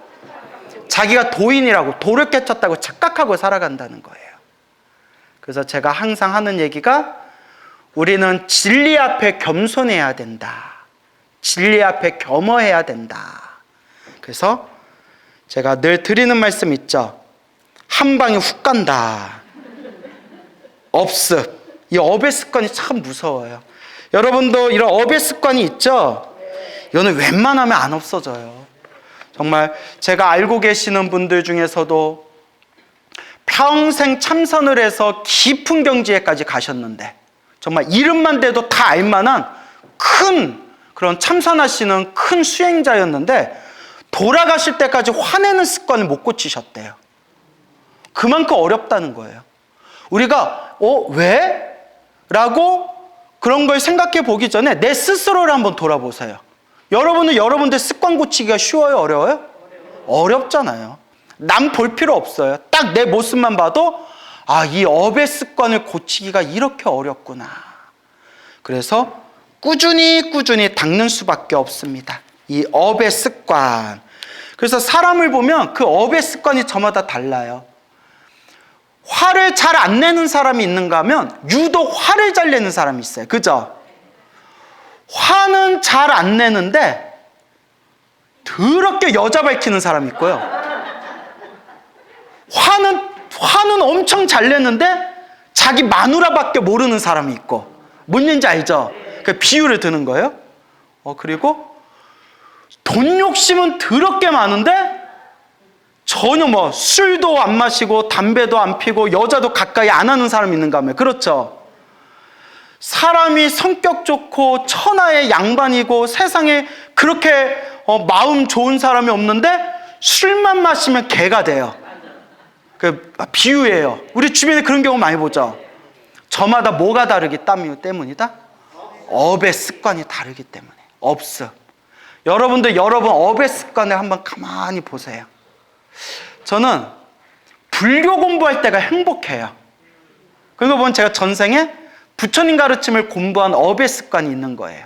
자기가 도인이라고, 도를 깨쳤다고 착각하고 살아간다는 거예요. 그래서 제가 항상 하는 얘기가 우리는 진리 앞에 겸손해야 된다. 진리 앞에 겸허해야 된다. 그래서 제가 늘 드리는 말씀 있죠. 한 방에 훅 간다. 업습. 이 업의 습관이 참 무서워요. 여러분도 이런 업의 습관이 있죠? 이거는 웬만하면 안 없어져요. 정말 제가 알고 계시는 분들 중에서도 평생 참선을 해서 깊은 경지에까지 가셨는데 정말 이름만 대도 다 알만한 큰 그런 참선하시는 큰 수행자였는데 돌아가실 때까지 화내는 습관을 못 고치셨대요. 그만큼 어렵다는 거예요. 우리가 왜? 라고 그런 걸 생각해 보기 전에 내 스스로를 한번 돌아보세요. 여러분은 여러분들 습관 고치기가 쉬워요? 어려워요? 어렵잖아요. 남 볼 필요 없어요. 딱 내 모습만 봐도 이 업의 습관을 고치기가 이렇게 어렵구나. 그래서 꾸준히 닦는 수밖에 없습니다. 이 업의 습관. 그래서 사람을 보면 그 업의 습관이 저마다 달라요. 화를 잘 안 내는 사람이 있는가 하면 유독 화를 잘 내는 사람이 있어요. 그죠? 화는 잘 안 내는데 더럽게 여자 밝히는 사람이 있고요. 화는 엄청 잘 내는데 자기 마누라밖에 모르는 사람이 있고. 뭔 얘기인지 알죠? 그 비유를 드는 거예요. 그리고 돈 욕심은 더럽게 많은데 전혀 술도 안 마시고 담배도 안 피고 여자도 가까이 안 하는 사람이 있는가 하면. 그렇죠? 사람이 성격 좋고 천하의 양반이고 세상에 그렇게 마음 좋은 사람이 없는데 술만 마시면 개가 돼요. 그 비유예요. 우리 주변에 그런 경우 많이 보죠. 저마다 뭐가 다르기 때문이다? 업의 습관이 다르기 때문에. 업습. 여러분 업의 습관을 한번 가만히 보세요. 저는 불교 공부할 때가 행복해요. 그거 보면 제가 전생에 부처님 가르침을 공부한 업의 습관이 있는 거예요.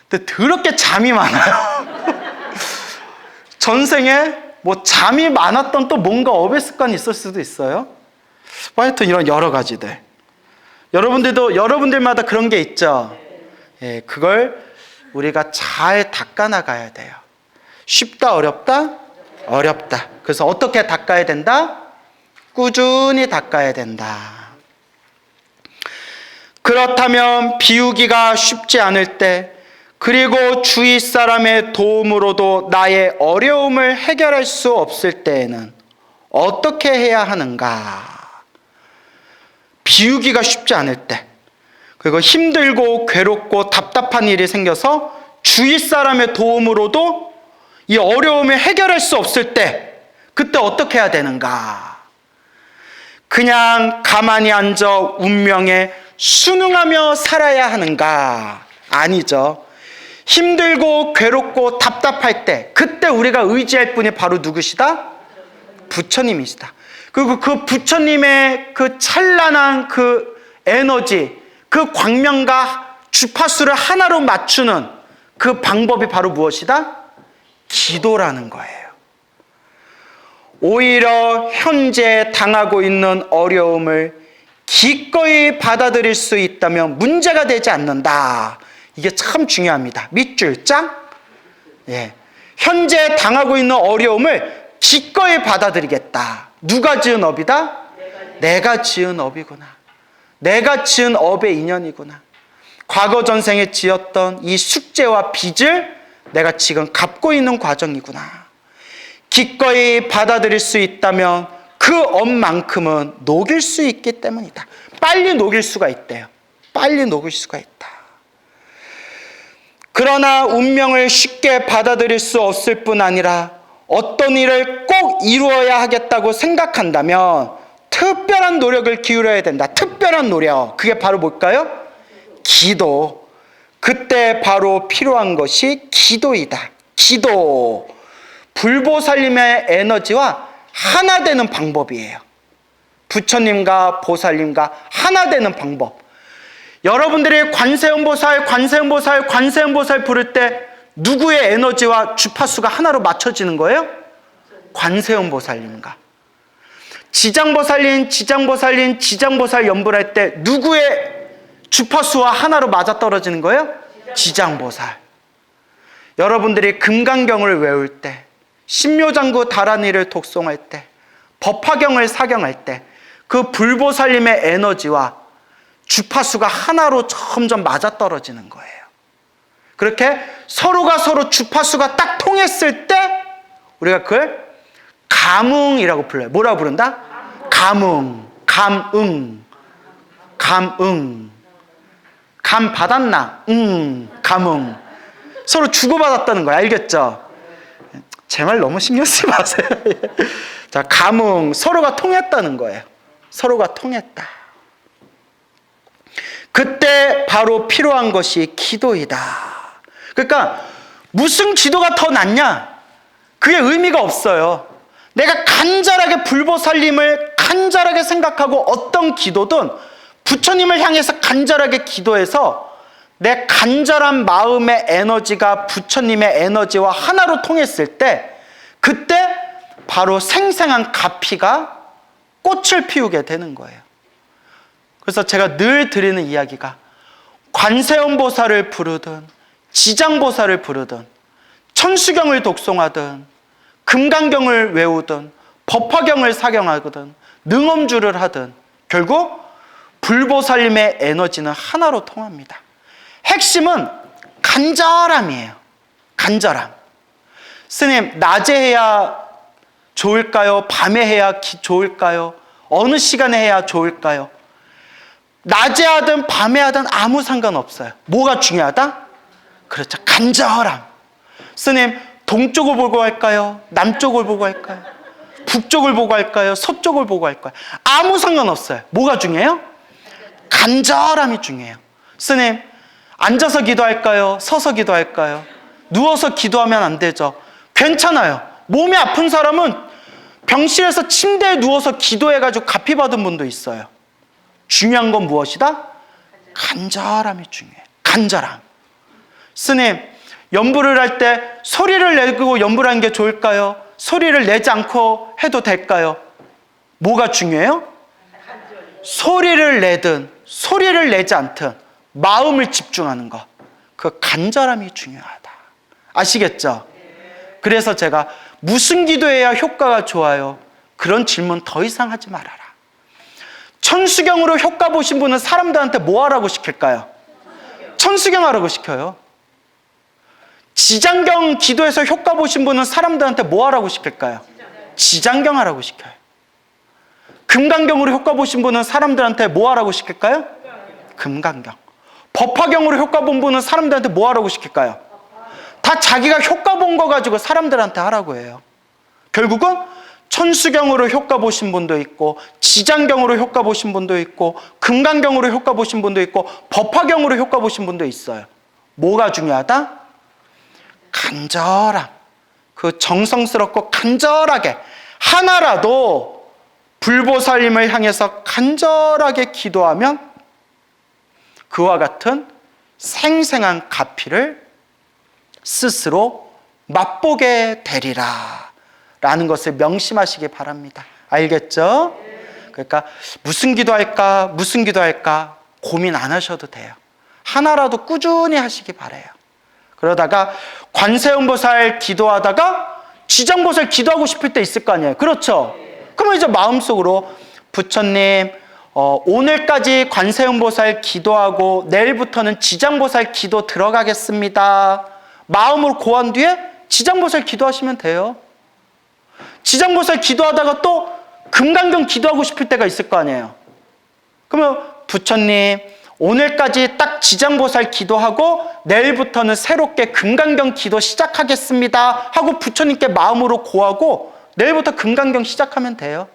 근데 더럽게 잠이 많아요. 전생에 잠이 많았던 또 뭔가 업의 습관이 있을 수도 있어요. 하여튼 이런 여러 가지들. 여러분들마다 그런 게 있죠. 예, 그걸 우리가 잘 닦아나가야 돼요. 쉽다, 어렵다? 어렵다. 그래서 어떻게 닦아야 된다? 꾸준히 닦아야 된다. 그렇다면 비우기가 쉽지 않을 때, 그리고 주위 사람의 도움으로도 나의 어려움을 해결할 수 없을 때에는 어떻게 해야 하는가? 비우기가 쉽지 않을 때, 그리고 힘들고 괴롭고 답답한 일이 생겨서 주위 사람의 도움으로도 이 어려움을 해결할 수 없을 때, 그때 어떻게 해야 되는가? 그냥 가만히 앉아 운명에 순응하며 살아야 하는가? 아니죠. 힘들고 괴롭고 답답할 때, 그때 우리가 의지할 분이 바로 누구시다? 부처님이시다. 그리고 그 부처님의 그 찬란한 그 에너지, 그 광명과 주파수를 하나로 맞추는 그 방법이 바로 무엇이다? 기도라는 거예요. 오히려 현재 당하고 있는 어려움을 기꺼이 받아들일 수 있다면 문제가 되지 않는다. 이게 참 중요합니다. 밑줄 짝. 예. 현재 당하고 있는 어려움을 기꺼이 받아들이겠다. 누가 지은 업이다? 내가 지은 업이구나. 내가 지은 업의 인연이구나. 과거 전생에 지었던 이 숙제와 빚을 내가 지금 갚고 있는 과정이구나. 기꺼이 받아들일 수 있다면 그 업만큼은 녹일 수 있기 때문이다. 빨리 녹일 수가 있대요. 빨리 녹일 수가 있다. 그러나 운명을 쉽게 받아들일 수 없을 뿐 아니라 어떤 일을 꼭 이루어야 하겠다고 생각한다면 특별한 노력을 기울여야 된다. 특별한 노력. 그게 바로 뭘까요? 기도. 그때 바로 필요한 것이 기도이다. 기도. 불보살님의 에너지와 하나 되는 방법이에요. 부처님과 보살님과 하나 되는 방법. 여러분들이 관세음보살 부를 때 누구의 에너지와 주파수가 하나로 맞춰지는 거예요? 관세음보살님과. 지장보살 연불할 때 누구의 주파수와 하나로 맞아떨어지는 거예요? 지장보살. 여러분들이 금강경을 외울 때, 신묘장구 다란이를 독송할 때, 법화경을 사경할 때 그 불보살님의 에너지와 주파수가 하나로 점점 맞아떨어지는 거예요. 그렇게 서로가 서로 주파수가 딱 통했을 때 우리가 그걸 감응이라고 불러요. 뭐라고 부른다? 감응. 감 받았나? 감응. 서로 주고받았다는 거야. 알겠죠? 제 말 너무 신경 쓰지 마세요. 자, 감응. 서로가 통했다는 거예요. 서로가 통했다. 그때 바로 필요한 것이 기도이다. 그러니까 무슨 기도가 더 낫냐? 그게 의미가 없어요. 내가 간절하게 불보살님을 간절하게 생각하고 어떤 기도든 부처님을 향해서 간절하게 기도해서 내 간절한 마음의 에너지가 부처님의 에너지와 하나로 통했을 때 그때 바로 생생한 가피가 꽃을 피우게 되는 거예요. 그래서 제가 늘 드리는 이야기가 관세음보살을 부르든 지장보살을 부르든 천수경을 독송하든 금강경을 외우든 법화경을 사경하거든 능엄주를 하든 결국 불보살님의 에너지는 하나로 통합니다. 핵심은 간절함이에요. 간절함. 스님, 낮에 해야 좋을까요? 밤에 해야 좋을까요? 어느 시간에 해야 좋을까요? 낮에 하든 밤에 하든 아무 상관없어요. 뭐가 중요하다? 그렇죠. 간절함. 스님, 동쪽을 보고 할까요? 남쪽을 보고 할까요? 북쪽을 보고 할까요? 서쪽을 보고 할까요? 아무 상관없어요. 뭐가 중요해요? 간절함이 중요해요. 스님, 앉아서 기도할까요? 서서 기도할까요? 누워서 기도하면 안 되죠. 괜찮아요. 몸이 아픈 사람은 병실에서 침대에 누워서 기도해가지고 가피 받은 분도 있어요. 중요한 건 무엇이다? 간절함이 중요해요. 간절함. 스님, 연부를 할 때 소리를 내고 연부를 하는 게 좋을까요? 소리를 내지 않고 해도 될까요? 뭐가 중요해요? 소리를 내든 소리를 내지 않든 마음을 집중하는 것. 그 간절함이 중요하다. 아시겠죠? 그래서 제가 무슨 기도해야 효과가 좋아요? 그런 질문 더 이상 하지 말아라. 천수경으로 효과 보신 분은 사람들한테 뭐 하라고 시킬까요? 천수경 하라고 시켜요. 지장경 기도해서 효과 보신 분은 사람들한테 뭐 하라고 시킬까요? 지장경 하라고 시켜요. 금강경으로 효과 보신 분은 사람들한테 뭐 하라고 시킬까요? 금강경. 법화경으로 효과 본 분은 사람들한테 뭐 하라고 시킬까요? 다 자기가 효과 본 거 가지고 사람들한테 하라고 해요. 결국은 천수경으로 효과 보신 분도 있고 지장경으로 효과 보신 분도 있고 금강경으로 효과 보신 분도 있고 법화경으로 효과 보신 분도 있어요. 뭐가 중요하다? 간절함. 그 정성스럽고 간절하게 하나라도 불보살님을 향해서 간절하게 기도하면 그와 같은 생생한 가피를 스스로 맛보게 되리라 라는 것을 명심하시기 바랍니다. 알겠죠? 그러니까 무슨 기도할까 무슨 기도할까 고민 안 하셔도 돼요. 하나라도 꾸준히 하시기 바라요. 그러다가 관세음보살 기도하다가 지장보살 기도하고 싶을 때 있을 거 아니에요. 그렇죠? 그러면 이제 마음속으로 부처님 오늘까지 관세음보살 기도하고 내일부터는 지장보살 기도 들어가겠습니다. 마음으로 고한 뒤에 지장보살 기도하시면 돼요. 지장보살 기도하다가 또 금강경 기도하고 싶을 때가 있을 거 아니에요. 그러면 부처님 오늘까지 딱 지장보살 기도하고 내일부터는 새롭게 금강경 기도 시작하겠습니다 하고 부처님께 마음으로 고하고 내일부터 금강경 시작하면 돼요.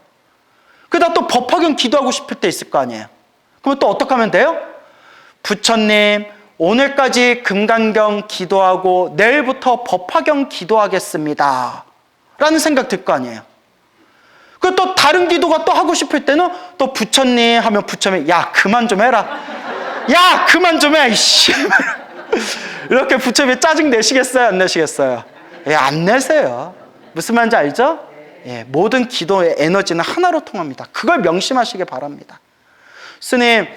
그러다 또 법화경 기도하고 싶을 때 있을 거 아니에요. 그럼 또 어떻게 하면 돼요? 부처님 오늘까지 금강경 기도하고 내일부터 법화경 기도하겠습니다 라는 생각 들 거 아니에요. 그리고 또 다른 기도가 또 하고 싶을 때는 또 부처님 하면 부처님이 야 그만 좀 해라. 야 그만 좀 해. 이렇게 부처님이 짜증 내시겠어요? 안 내시겠어요? 예, 안 내세요. 무슨 말인지 알죠? 예, 모든 기도의 에너지는 하나로 통합니다. 그걸 명심하시기 바랍니다. 스님,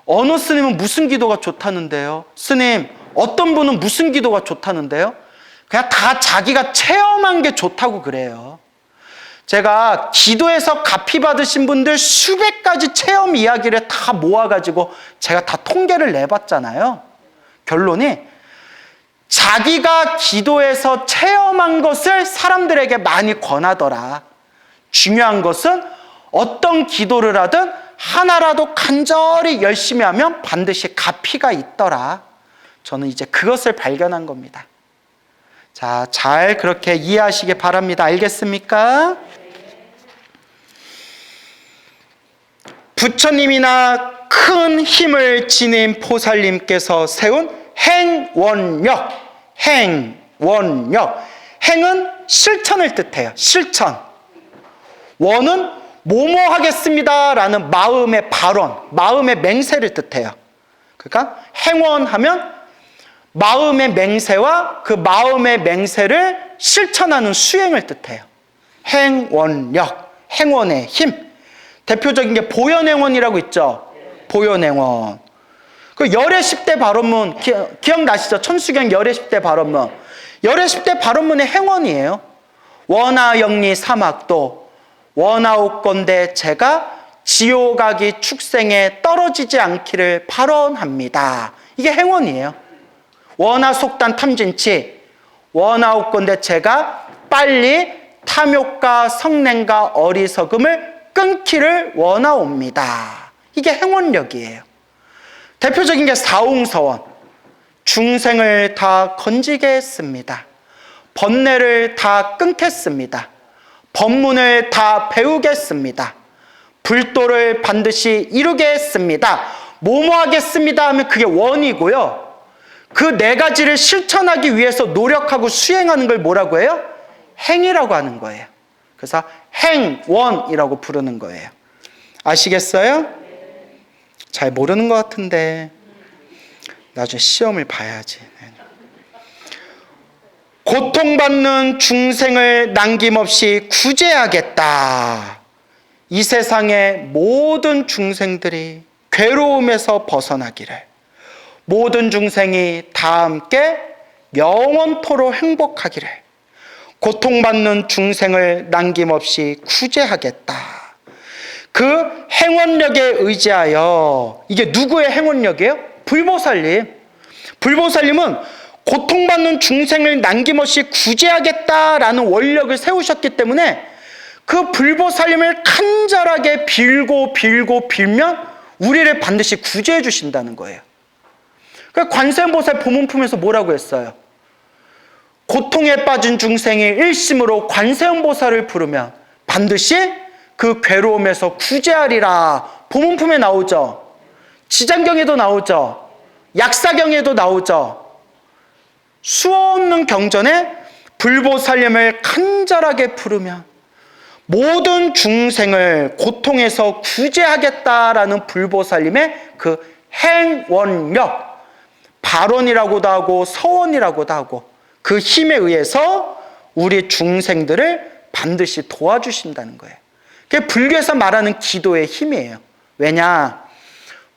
어느 스님은 무슨 기도가 좋다는데요? 스님, 어떤 분은 무슨 기도가 좋다는데요? 그냥 다 자기가 체험한 게 좋다고 그래요. 제가 기도에서 가피 받으신 분들 수백 가지 체험 이야기를 다 모아가지고 제가 다 통계를 내봤잖아요. 결론이 자기가 기도에서 체험한 것을 사람들에게 많이 권하더라. 중요한 것은 어떤 기도를 하든 하나라도 간절히 열심히 하면 반드시 가피가 있더라. 저는 이제 그것을 발견한 겁니다. 자, 잘 그렇게 이해하시기 바랍니다. 알겠습니까? 부처님이나 큰 힘을 지닌 보살님께서 세운 행원력, 행원력. 행은 실천을 뜻해요. 실천. 원은 뭐뭐 하겠습니다 라는 마음의 발언, 마음의 맹세를 뜻해요. 그러니까 행원하면 마음의 맹세와 그 마음의 맹세를 실천하는 수행을 뜻해요. 행원력, 행원의 힘. 대표적인 게 보현행원이라고 있죠. 보현행원. 그 열의 10대 발언문 기억나시죠? 천수경 열의 10대 발언문. 열의 10대 발언문의 행원이에요. 원하영리 사막도 원하옵건대 제가 지옥아기 축생에 떨어지지 않기를 발언합니다. 이게 행원이에요. 원하속단 탐진치 원하옵건대 제가 빨리 탐욕과 성냄과 어리석음을 끊기를 원하옵니다. 이게 행원력이에요. 대표적인 게 사옹서원. 중생을 다 건지겠습니다. 번뇌를 다 끊겠습니다. 법문을 다 배우겠습니다. 불도를 반드시 이루겠습니다. 뭐뭐 하겠습니다 하면 그게 원이고요. 그 네 가지를 실천하기 위해서 노력하고 수행하는 걸 뭐라고 해요? 행이라고 하는 거예요. 그래서 행원이라고 부르는 거예요. 아시겠어요? 잘 모르는 것 같은데 나중에 시험을 봐야지. 고통받는 중생을 남김없이 구제하겠다. 이 세상의 모든 중생들이 괴로움에서 벗어나기를, 모든 중생이 다 함께 영원토록 행복하기를, 고통받는 중생을 남김없이 구제하겠다. 그 행원력에 의지하여, 이게 누구의 행원력이에요? 불보살님. 불보살님은 고통받는 중생을 남김없이 구제하겠다라는 원력을 세우셨기 때문에 그 불보살님을 간절하게 빌고 빌면 우리를 반드시 구제해 주신다는 거예요. 그러니까 관세음보살 보문품에서 뭐라고 했어요? 고통에 빠진 중생이 일심으로 관세음보살을 부르면 반드시 그 괴로움에서 구제하리라. 보문품에 나오죠. 지장경에도 나오죠. 약사경에도 나오죠. 수없는 경전에 불보살님을 간절하게 부르면 모든 중생을 고통에서 구제하겠다라는 불보살님의 그 행원력, 발언이라고도 하고 서원이라고도 하고 그 힘에 의해서 우리 중생들을 반드시 도와주신다는 거예요. 그게 불교에서 말하는 기도의 힘이에요. 왜냐?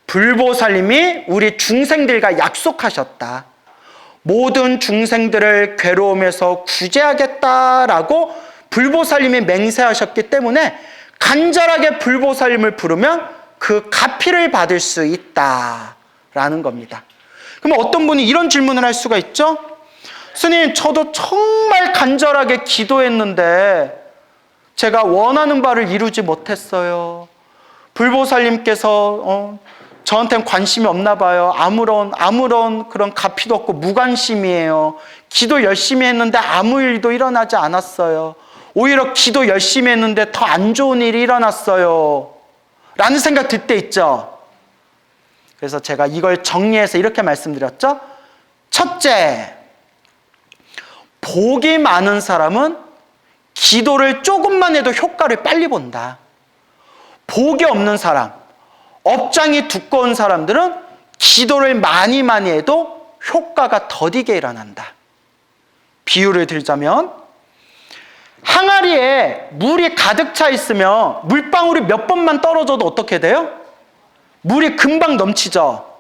불보살님이 우리 중생들과 약속하셨다. 모든 중생들을 괴로움에서 구제하겠다라고 불보살님이 맹세하셨기 때문에 간절하게 불보살님을 부르면 그 가피를 받을 수 있다라는 겁니다. 그럼 어떤 분이 이런 질문을 할 수가 있죠? 스님, 저도 정말 간절하게 기도했는데 제가 원하는 바를 이루지 못했어요. 불보살님께서 저한테는 관심이 없나 봐요. 아무런 그런 가피도 없고 무관심이에요. 기도 열심히 했는데 아무 일도 일어나지 않았어요. 오히려 기도 열심히 했는데 더 안 좋은 일이 일어났어요. 라는 생각 들 때 있죠. 그래서 제가 이걸 정리해서 이렇게 말씀드렸죠. 첫째, 복이 많은 사람은 기도를 조금만 해도 효과를 빨리 본다. 복이 없는 사람, 업장이 두꺼운 사람들은 기도를 많이 해도 효과가 더디게 일어난다. 비유를 들자면 항아리에 물이 가득 차 있으면 물방울이 몇 번만 떨어져도 어떻게 돼요? 물이 금방 넘치죠.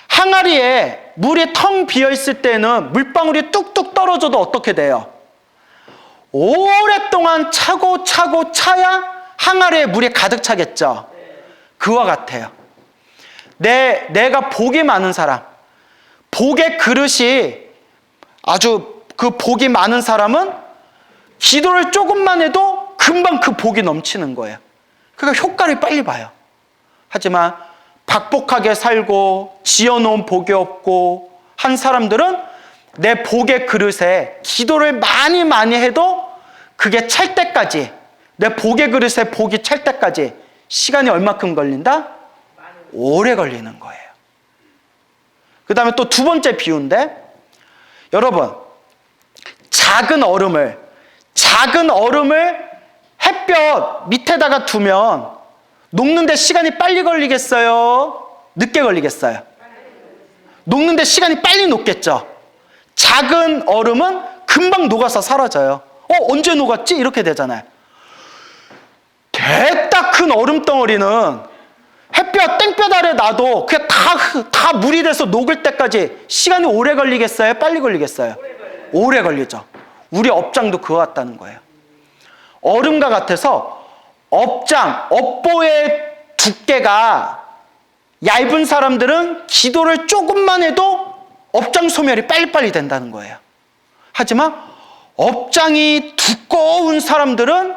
항아리에 물이 텅 비어 있을 때는 물방울이 뚝뚝 떨어져도 어떻게 돼요? 오랫동안 차고 차야 항아리에 물이 가득 차겠죠. 그와 같아요. 내가 복이 많은 사람, 복의 그릇이 아주 그 복이 많은 사람은 기도를 조금만 해도 금방 그 복이 넘치는 거예요. 그러니까 효과를 빨리 봐요. 하지만 박복하게 살고 지어놓은 복이 없고 한 사람들은 내 복의 그릇에 기도를 많이 해도 그게 찰 때까지, 내 복의 그릇에 복이 찰 때까지 시간이 얼마큼 걸린다? 오래 걸리는 거예요. 그 다음에 또 두 번째 비유인데, 여러분, 작은 얼음을 햇볕 밑에다가 두면 녹는데 시간이 빨리 걸리겠어요? 늦게 걸리겠어요? 녹는데 시간이 빨리 녹겠죠. 작은 얼음은 금방 녹아서 사라져요. 언제 녹았지? 이렇게 되잖아요. 대딱 큰 얼음 덩어리는 햇볕 땡볕 아래 놔도 그냥 다 물이 돼서 녹을 때까지 시간이 오래 걸리겠어요? 빨리 걸리겠어요? 오래 걸리죠. 우리 업장도 그거 같다는 거예요. 얼음과 같아서 업보의 두께가 얇은 사람들은 기도를 조금만 해도 업장 소멸이 빨리빨리 된다는 거예요. 하지만 업장이 두꺼운 사람들은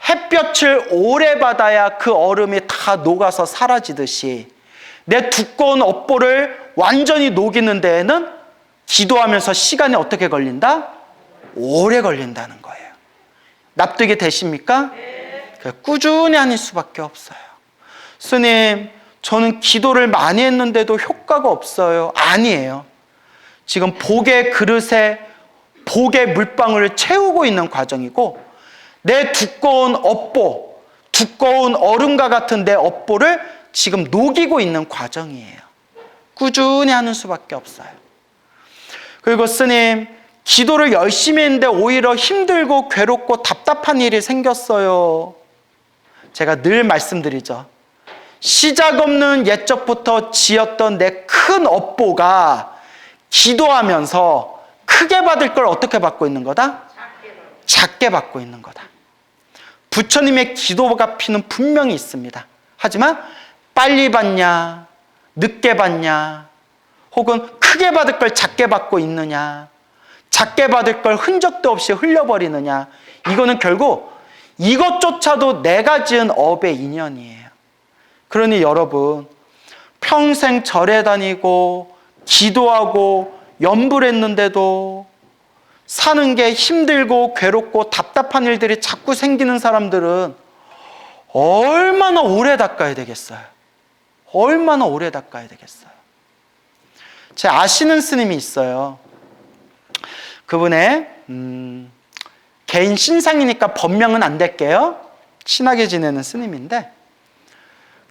햇볕을 오래 받아야 그 얼음이 다 녹아서 사라지듯이 내 두꺼운 업보를 완전히 녹이는 데에는 기도하면서 시간이 어떻게 걸린다? 오래 걸린다는 거예요. 납득이 되십니까? 꾸준히 하실 수밖에 없어요. 스님, 저는 기도를 많이 했는데도 효과가 없어요. 아니에요. 지금 복의 그릇에 복의 물방울을 채우고 있는 과정이고, 내 두꺼운 업보, 두꺼운 얼음과 같은 내 업보를 지금 녹이고 있는 과정이에요. 꾸준히 하는 수밖에 없어요. 그리고 스님, 기도를 열심히 했는데 오히려 힘들고 괴롭고 답답한 일이 생겼어요. 제가 늘 말씀드리죠. 시작 없는 옛적부터 지었던 내 큰 업보가 기도하면서 크게 받을 걸 어떻게 받고 있는 거다? 작게 받고 있는 거다. 부처님의 기도 갚이는 분명히 있습니다. 하지만 빨리 받냐, 늦게 받냐, 혹은 크게 받을 걸 작게 받고 있느냐, 작게 받을 걸 흔적도 없이 흘려버리느냐, 이거는 결국 이것조차도 내가 지은 업의 인연이에요. 그러니 여러분, 평생 절에 다니고 기도하고 염불했는데도 사는 게 힘들고 괴롭고 답답한 일들이 자꾸 생기는 사람들은 얼마나 오래 닦아야 되겠어요? 얼마나 오래 닦아야 되겠어요? 제 아시는 스님이 있어요. 그분의 개인 신상이니까 법명은 안 될게요. 친하게 지내는 스님인데,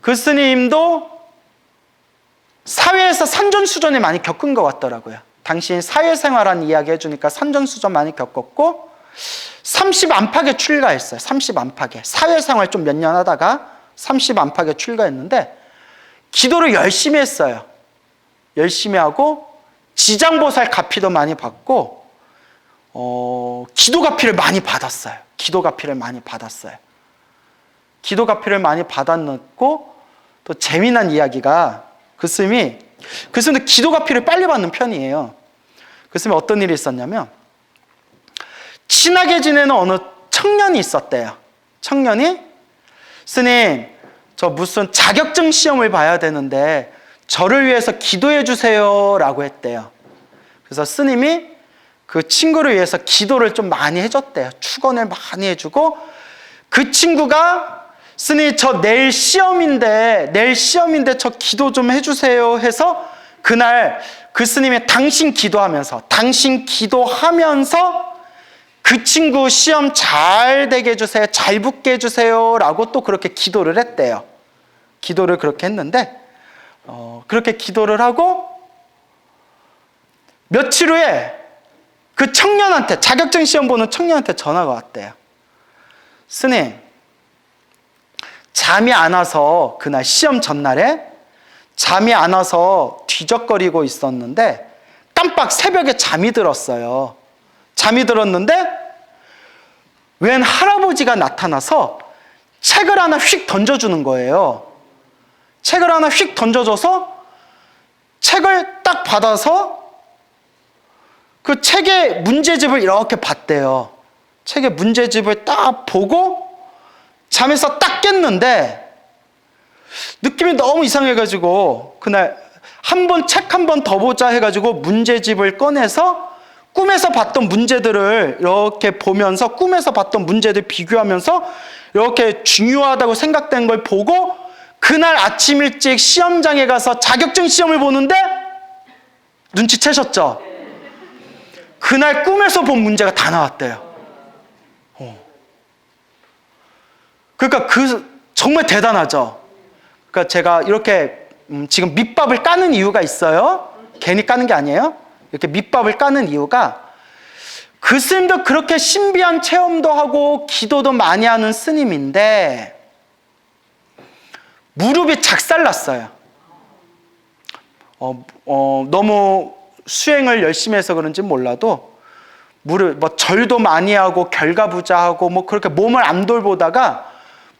그 스님도 사회에서 산전수전을 많이 겪은 것 같더라고요. 당신이 사회생활한 이야기 해주니까 산전수전 많이 겪었고 30 안팎에 출가했어요. 30 안팎에. 사회생활 좀 몇 년 하다가 30 안팎에 출가했는데 기도를 열심히 했어요. 열심히 하고 지장보살 가피도 많이 받고 기도 가피를 많이 받았어요. 기도 가피를 많이 받았어요. 기도 가피를 많이 받았고, 또 재미난 이야기가, 그 스님도 기도 가피를 빨리 받는 편이에요. 그 스님이 어떤 일이 있었냐면, 친하게 지내는 어느 청년이 있었대요. 청년이, 스님, 저 무슨 자격증 시험을 봐야 되는데 저를 위해서 기도해 주세요 라고 했대요. 그래서 스님이 그 친구를 위해서 기도를 좀 많이 해줬대요. 축원을 많이 해주고, 그 친구가 스님, 저 내일 시험인데 저 기도 좀 해주세요 해서 그날 그 스님이 당신 기도하면서 그 친구 시험 잘 되게 해주세요, 잘 붙게 해주세요 라고 또 그렇게 기도를 했대요. 기도를 그렇게 했는데 그렇게 기도를 하고 며칠 후에 그 청년한테, 자격증 시험 보는 청년한테 전화가 왔대요. 스님, 잠이 안 와서 그날 시험 전날에 잠이 안 와서 뒤적거리고 있었는데 깜빡 새벽에 잠이 들었어요. 잠이 들었는데 웬 할아버지가 나타나서 책을 하나 휙 던져주는 거예요. 책을 하나 휙 던져줘서 책을 딱 받아서 그 책의 문제집을 이렇게 봤대요. 책의 문제집을 딱 보고 잠에서 딱 깼는데 느낌이 너무 이상해가지고 그날 책 한 번 더 보자 해가지고 문제집을 꺼내서 꿈에서 봤던 문제들을 이렇게 보면서 꿈에서 봤던 문제들 비교하면서 이렇게 중요하다고 생각된 걸 보고 그날 아침 일찍 시험장에 가서 자격증 시험을 보는데 눈치채셨죠? 그날 꿈에서 본 문제가 다 나왔대요. 그러니까 정말 대단하죠. 그러니까 제가 이렇게 지금 밑밥을 까는 이유가 있어요. 괜히 까는 게 아니에요. 이렇게 밑밥을 까는 이유가 그 스님도 그렇게 신비한 체험도 하고 기도도 많이 하는 스님인데 무릎이 작살났어요. 너무 수행을 열심히 해서 그런지 몰라도 무릎 절도 많이 하고 결가부자하고 그렇게 몸을 안 돌보다가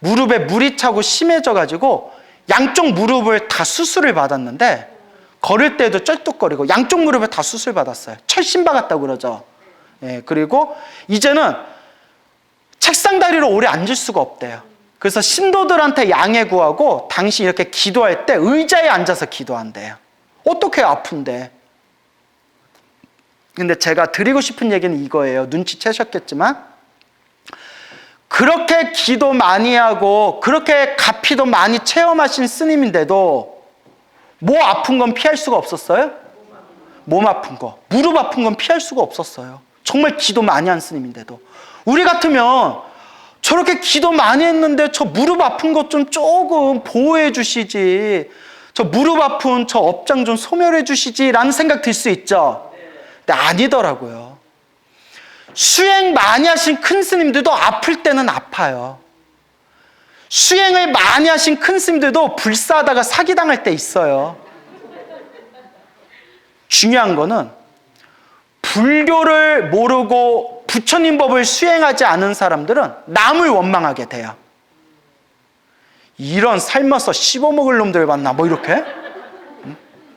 무릎에 물이 차고 심해져 가지고 양쪽 무릎을 다 수술을 받았는데 걸을 때도 쩔뚝거리고 양쪽 무릎에 다 수술 받았어요. 철심 박았다고 그러죠. 예, 그리고 이제는 책상 다리로 오래 앉을 수가 없대요. 그래서 신도들한테 양해 구하고 당신 이렇게 기도할 때 의자에 앉아서 기도한대요. 어떻게 아픈데. 근데 제가 드리고 싶은 얘기는 이거예요. 눈치채셨겠지만 그렇게 기도 많이 하고 그렇게 가피도 많이 체험하신 스님인데도 뭐 아픈 건 피할 수가 없었어요? 몸 아픈 거, 무릎 아픈 건 피할 수가 없었어요. 정말 기도 많이 한 스님인데도. 우리 같으면 저렇게 기도 많이 했는데 저 무릎 아픈 것 좀 조금 보호해 주시지, 저 무릎 아픈 저 업장 좀 소멸해 주시지 라는 생각 들 수 있죠. 근데 아니더라고요. 수행 많이 하신 큰 스님들도 아플 때는 아파요. 수행을 많이 하신 큰 스님들도 불사하다가 사기당할 때 있어요. 중요한 거는 불교를 모르고 부처님 법을 수행하지 않은 사람들은 남을 원망하게 돼요. 이런 삶아서 씹어먹을 놈들 봤나 이렇게.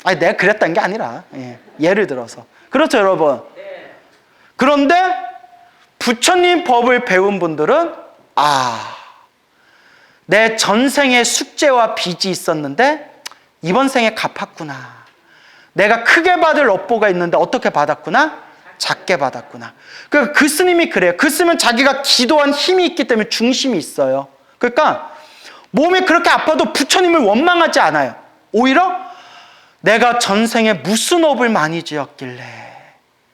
아니 내가 그랬다는 게 아니라 예를 들어서 그렇죠 여러분. 그런데 부처님 법을 배운 분들은 내 전생에 숙제와 빚이 있었는데 이번 생에 갚았구나. 내가 크게 받을 업보가 있는데 어떻게 받았구나? 작게 받았구나. 그 스님이 그래요. 그 스님은 자기가 기도한 힘이 있기 때문에 중심이 있어요. 그러니까 몸이 그렇게 아파도 부처님을 원망하지 않아요. 오히려 내가 전생에 무슨 업을 많이 지었길래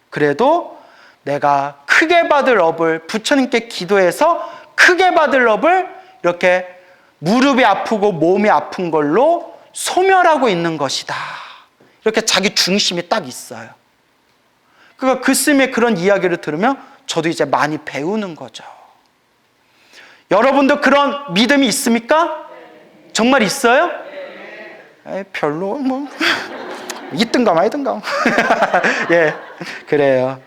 그래도 내가 크게 받을 업을 부처님께 기도해서 크게 받을 업을 이렇게 무릎이 아프고 몸이 아픈 걸로 소멸하고 있는 것이다. 이렇게 자기 중심이 딱 있어요. 그러니까 그 스님의 그런 이야기를 들으면 저도 이제 많이 배우는 거죠. 여러분도 그런 믿음이 있습니까? 정말 있어요? 별로 있든가 말든가. 예, 그래요.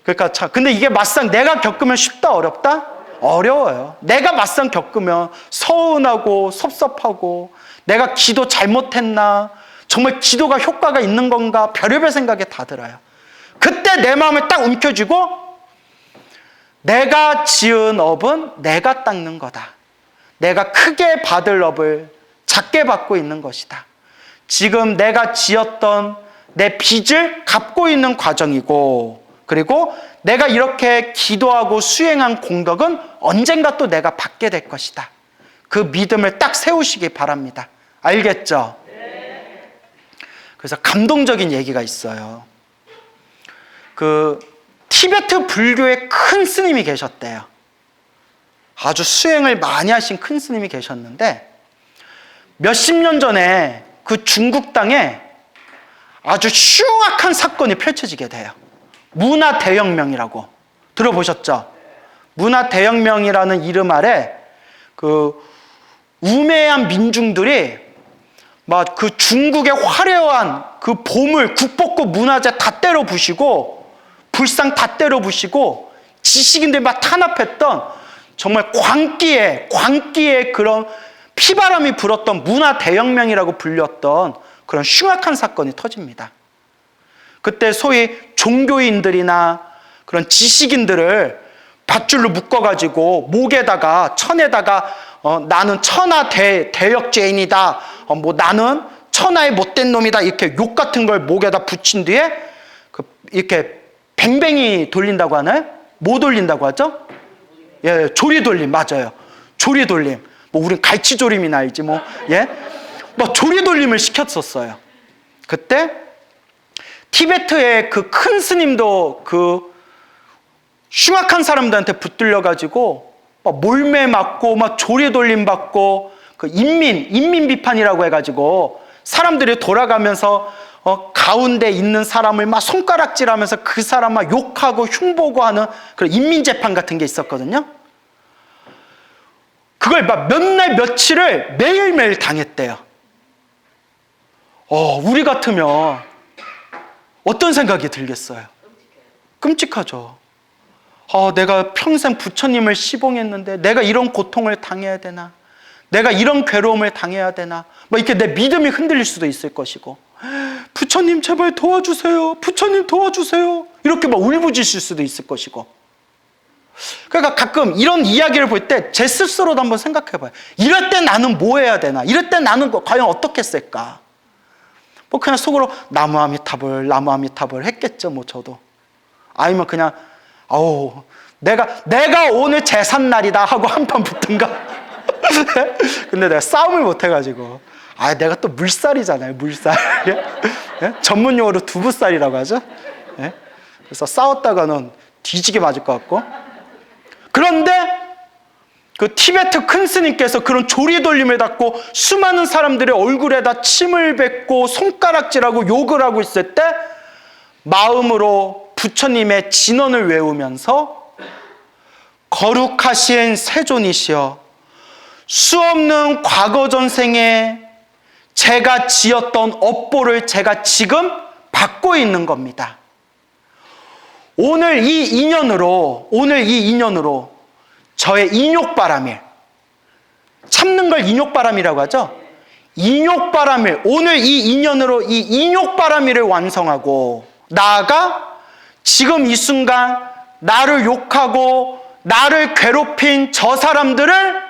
그러니까 근데 이게 막상 내가 겪으면 쉽다 어렵다? 어려워요. 내가 막상 겪으면 서운하고 섭섭하고 내가 기도 잘못했나? 정말 기도가 효과가 있는 건가? 별의별 생각이 다 들어요. 그때 내 마음을 딱 움켜쥐고 내가 지은 업은 내가 닦는 거다. 내가 크게 받을 업을 작게 받고 있는 것이다. 지금 내가 지었던 내 빚을 갚고 있는 과정이고 그리고 내가 이렇게 기도하고 수행한 공덕은 언젠가 또 내가 받게 될 것이다. 그 믿음을 딱 세우시기 바랍니다. 알겠죠? 그래서 감동적인 얘기가 있어요. 그 티베트 불교의 큰 스님이 계셨대요. 아주 수행을 많이 하신 큰 스님이 계셨는데 몇십 년 전에 그 중국 땅에 아주 흉악한 사건이 펼쳐지게 돼요. 문화대혁명이라고 들어보셨죠? 문화대혁명이라는 이름 아래 그 우매한 민중들이 막 그 중국의 화려한 그 보물, 국보급 문화재 다 때려 부시고 불상 다 때려 부시고 지식인들 막 탄압했던 정말 광기에 그런 피바람이 불었던 문화대혁명이라고 불렸던 그런 흉악한 사건이 터집니다. 그때 소위 종교인들이나 그런 지식인들을 밧줄로 묶어가지고 목에다가 천에다가 나는 천하 대역죄인이다. 나는 천하의 못된 놈이다. 이렇게 욕 같은 걸 목에다 붙인 뒤에 이렇게 뱅뱅이 돌린다고 하나요? 뭐 돌린다고 하죠? 예, 조리돌림 맞아요. 조리돌림. 우린 갈치조림이나 알지 예? 조리돌림을 시켰었어요. 그때 티베트의 그 큰 스님도 그 흉악한 사람들한테 붙들려가지고 몰매 맞고 조리돌림 받고 그 인민 비판이라고 해가지고 사람들이 돌아가면서 가운데 있는 사람을 막 손가락질하면서 그 사람 막 욕하고 흉보고 하는 그런 인민재판 같은 게 있었거든요. 그걸 막 몇 날 며칠을 매일매일 당했대요. 우리 같으면 어떤 생각이 들겠어요? 끔찍하죠. 내가 평생 부처님을 시봉했는데 내가 이런 고통을 당해야 되나? 내가 이런 괴로움을 당해야 되나? 이렇게 내 믿음이 흔들릴 수도 있을 것이고, 부처님 제발 도와주세요. 부처님 도와주세요. 이렇게 막 울부짖을 수도 있을 것이고. 그러니까 가끔 이런 이야기를 볼 때 제 스스로도 한번 생각해봐요. 이럴 때 나는 뭐 해야 되나? 이럴 때 나는 과연 어떻게 했을까? 그냥 속으로 나무 아미타불 했겠죠, 저도. 아니면 그냥 내가 오늘 제삿날이다 하고 한판 붙든가. 근데 내가 싸움을 못 해가지고, 내가 또 물살이잖아요, 물살. 전문 용어로 두부살이라고 하죠. 그래서 싸웠다가는 뒤지게 맞을 것 같고. 그런데 그 티베트 큰 스님께서 그런 조리돌림을 받고 수많은 사람들의 얼굴에다 침을 뱉고 손가락질하고 욕을 하고 있을 때 마음으로 부처님의 진언을 외우면서 거룩하신 세존이시여, 수없는 과거 전생에 제가 지었던 업보를 제가 지금 받고 있는 겁니다. 오늘 이 인연으로 저의 인욕바람일, 참는 걸 인욕바람이라고 하죠. 인욕바람일, 오늘 이 인연으로 이 인욕바람일을 완성하고, 나아가 지금 이 순간 나를 욕하고 나를 괴롭힌 저 사람들을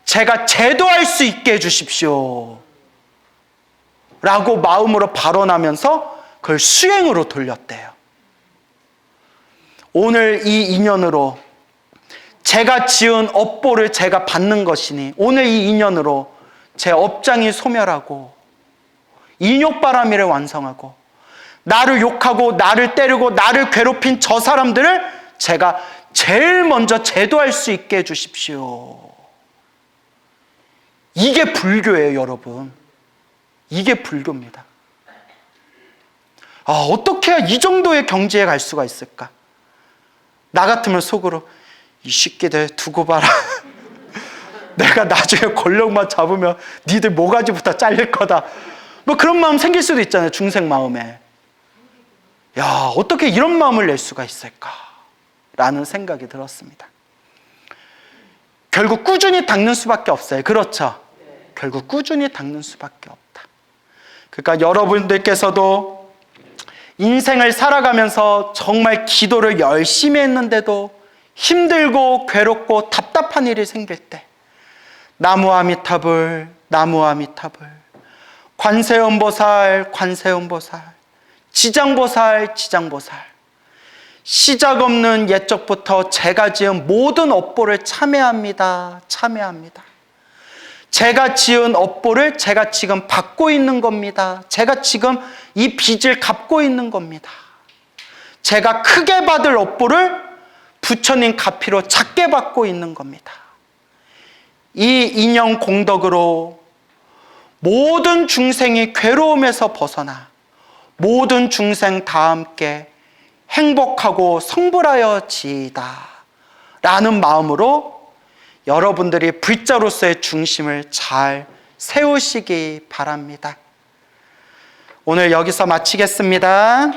제가 제도할 수 있게 해주십시오 라고 마음으로 발언하면서 그걸 수행으로 돌렸대요. 오늘 이 인연으로 제가 지은 업보를 제가 받는 것이니, 오늘 이 인연으로 제 업장이 소멸하고 인욕바람이를 완성하고, 나를 욕하고 나를 때리고 나를 괴롭힌 저 사람들을 제가 제일 먼저 제도할 수 있게 해주십시오. 이게 불교예요, 여러분. 이게 불교입니다. 어떻게 해야 이 정도의 경지에 갈 수가 있을까? 나 같으면 속으로, 이 새끼들 두고 봐라. 내가 나중에 권력만 잡으면 니들 모가지부터 잘릴 거다. 그런 마음 생길 수도 있잖아요, 중생 마음에. 어떻게 이런 마음을 낼 수가 있을까? 라는 생각이 들었습니다. 결국 꾸준히 닦는 수밖에 없어요. 그렇죠? 결국 꾸준히 닦는 수밖에 없다. 그러니까 여러분들께서도 인생을 살아가면서 정말 기도를 열심히 했는데도 힘들고 괴롭고 답답한 일이 생길 때, 나무 아미타불, 나무 아미타불, 관세음보살, 관세음보살, 지장보살, 지장보살, 시작 없는 옛적부터 제가 지은 모든 업보를 참회합니다. 참회합니다. 제가 지은 업보를 제가 지금 받고 있는 겁니다. 제가 지금 이 빚을 갚고 있는 겁니다. 제가 크게 받을 업보를 부처님 가피로 작게 받고 있는 겁니다. 이 인연 공덕으로 모든 중생이 괴로움에서 벗어나 모든 중생 다 함께 행복하고 성불하여 지이다 라는 마음으로 여러분들이 불자로서의 중심을 잘 세우시기 바랍니다. 오늘 여기서 마치겠습니다.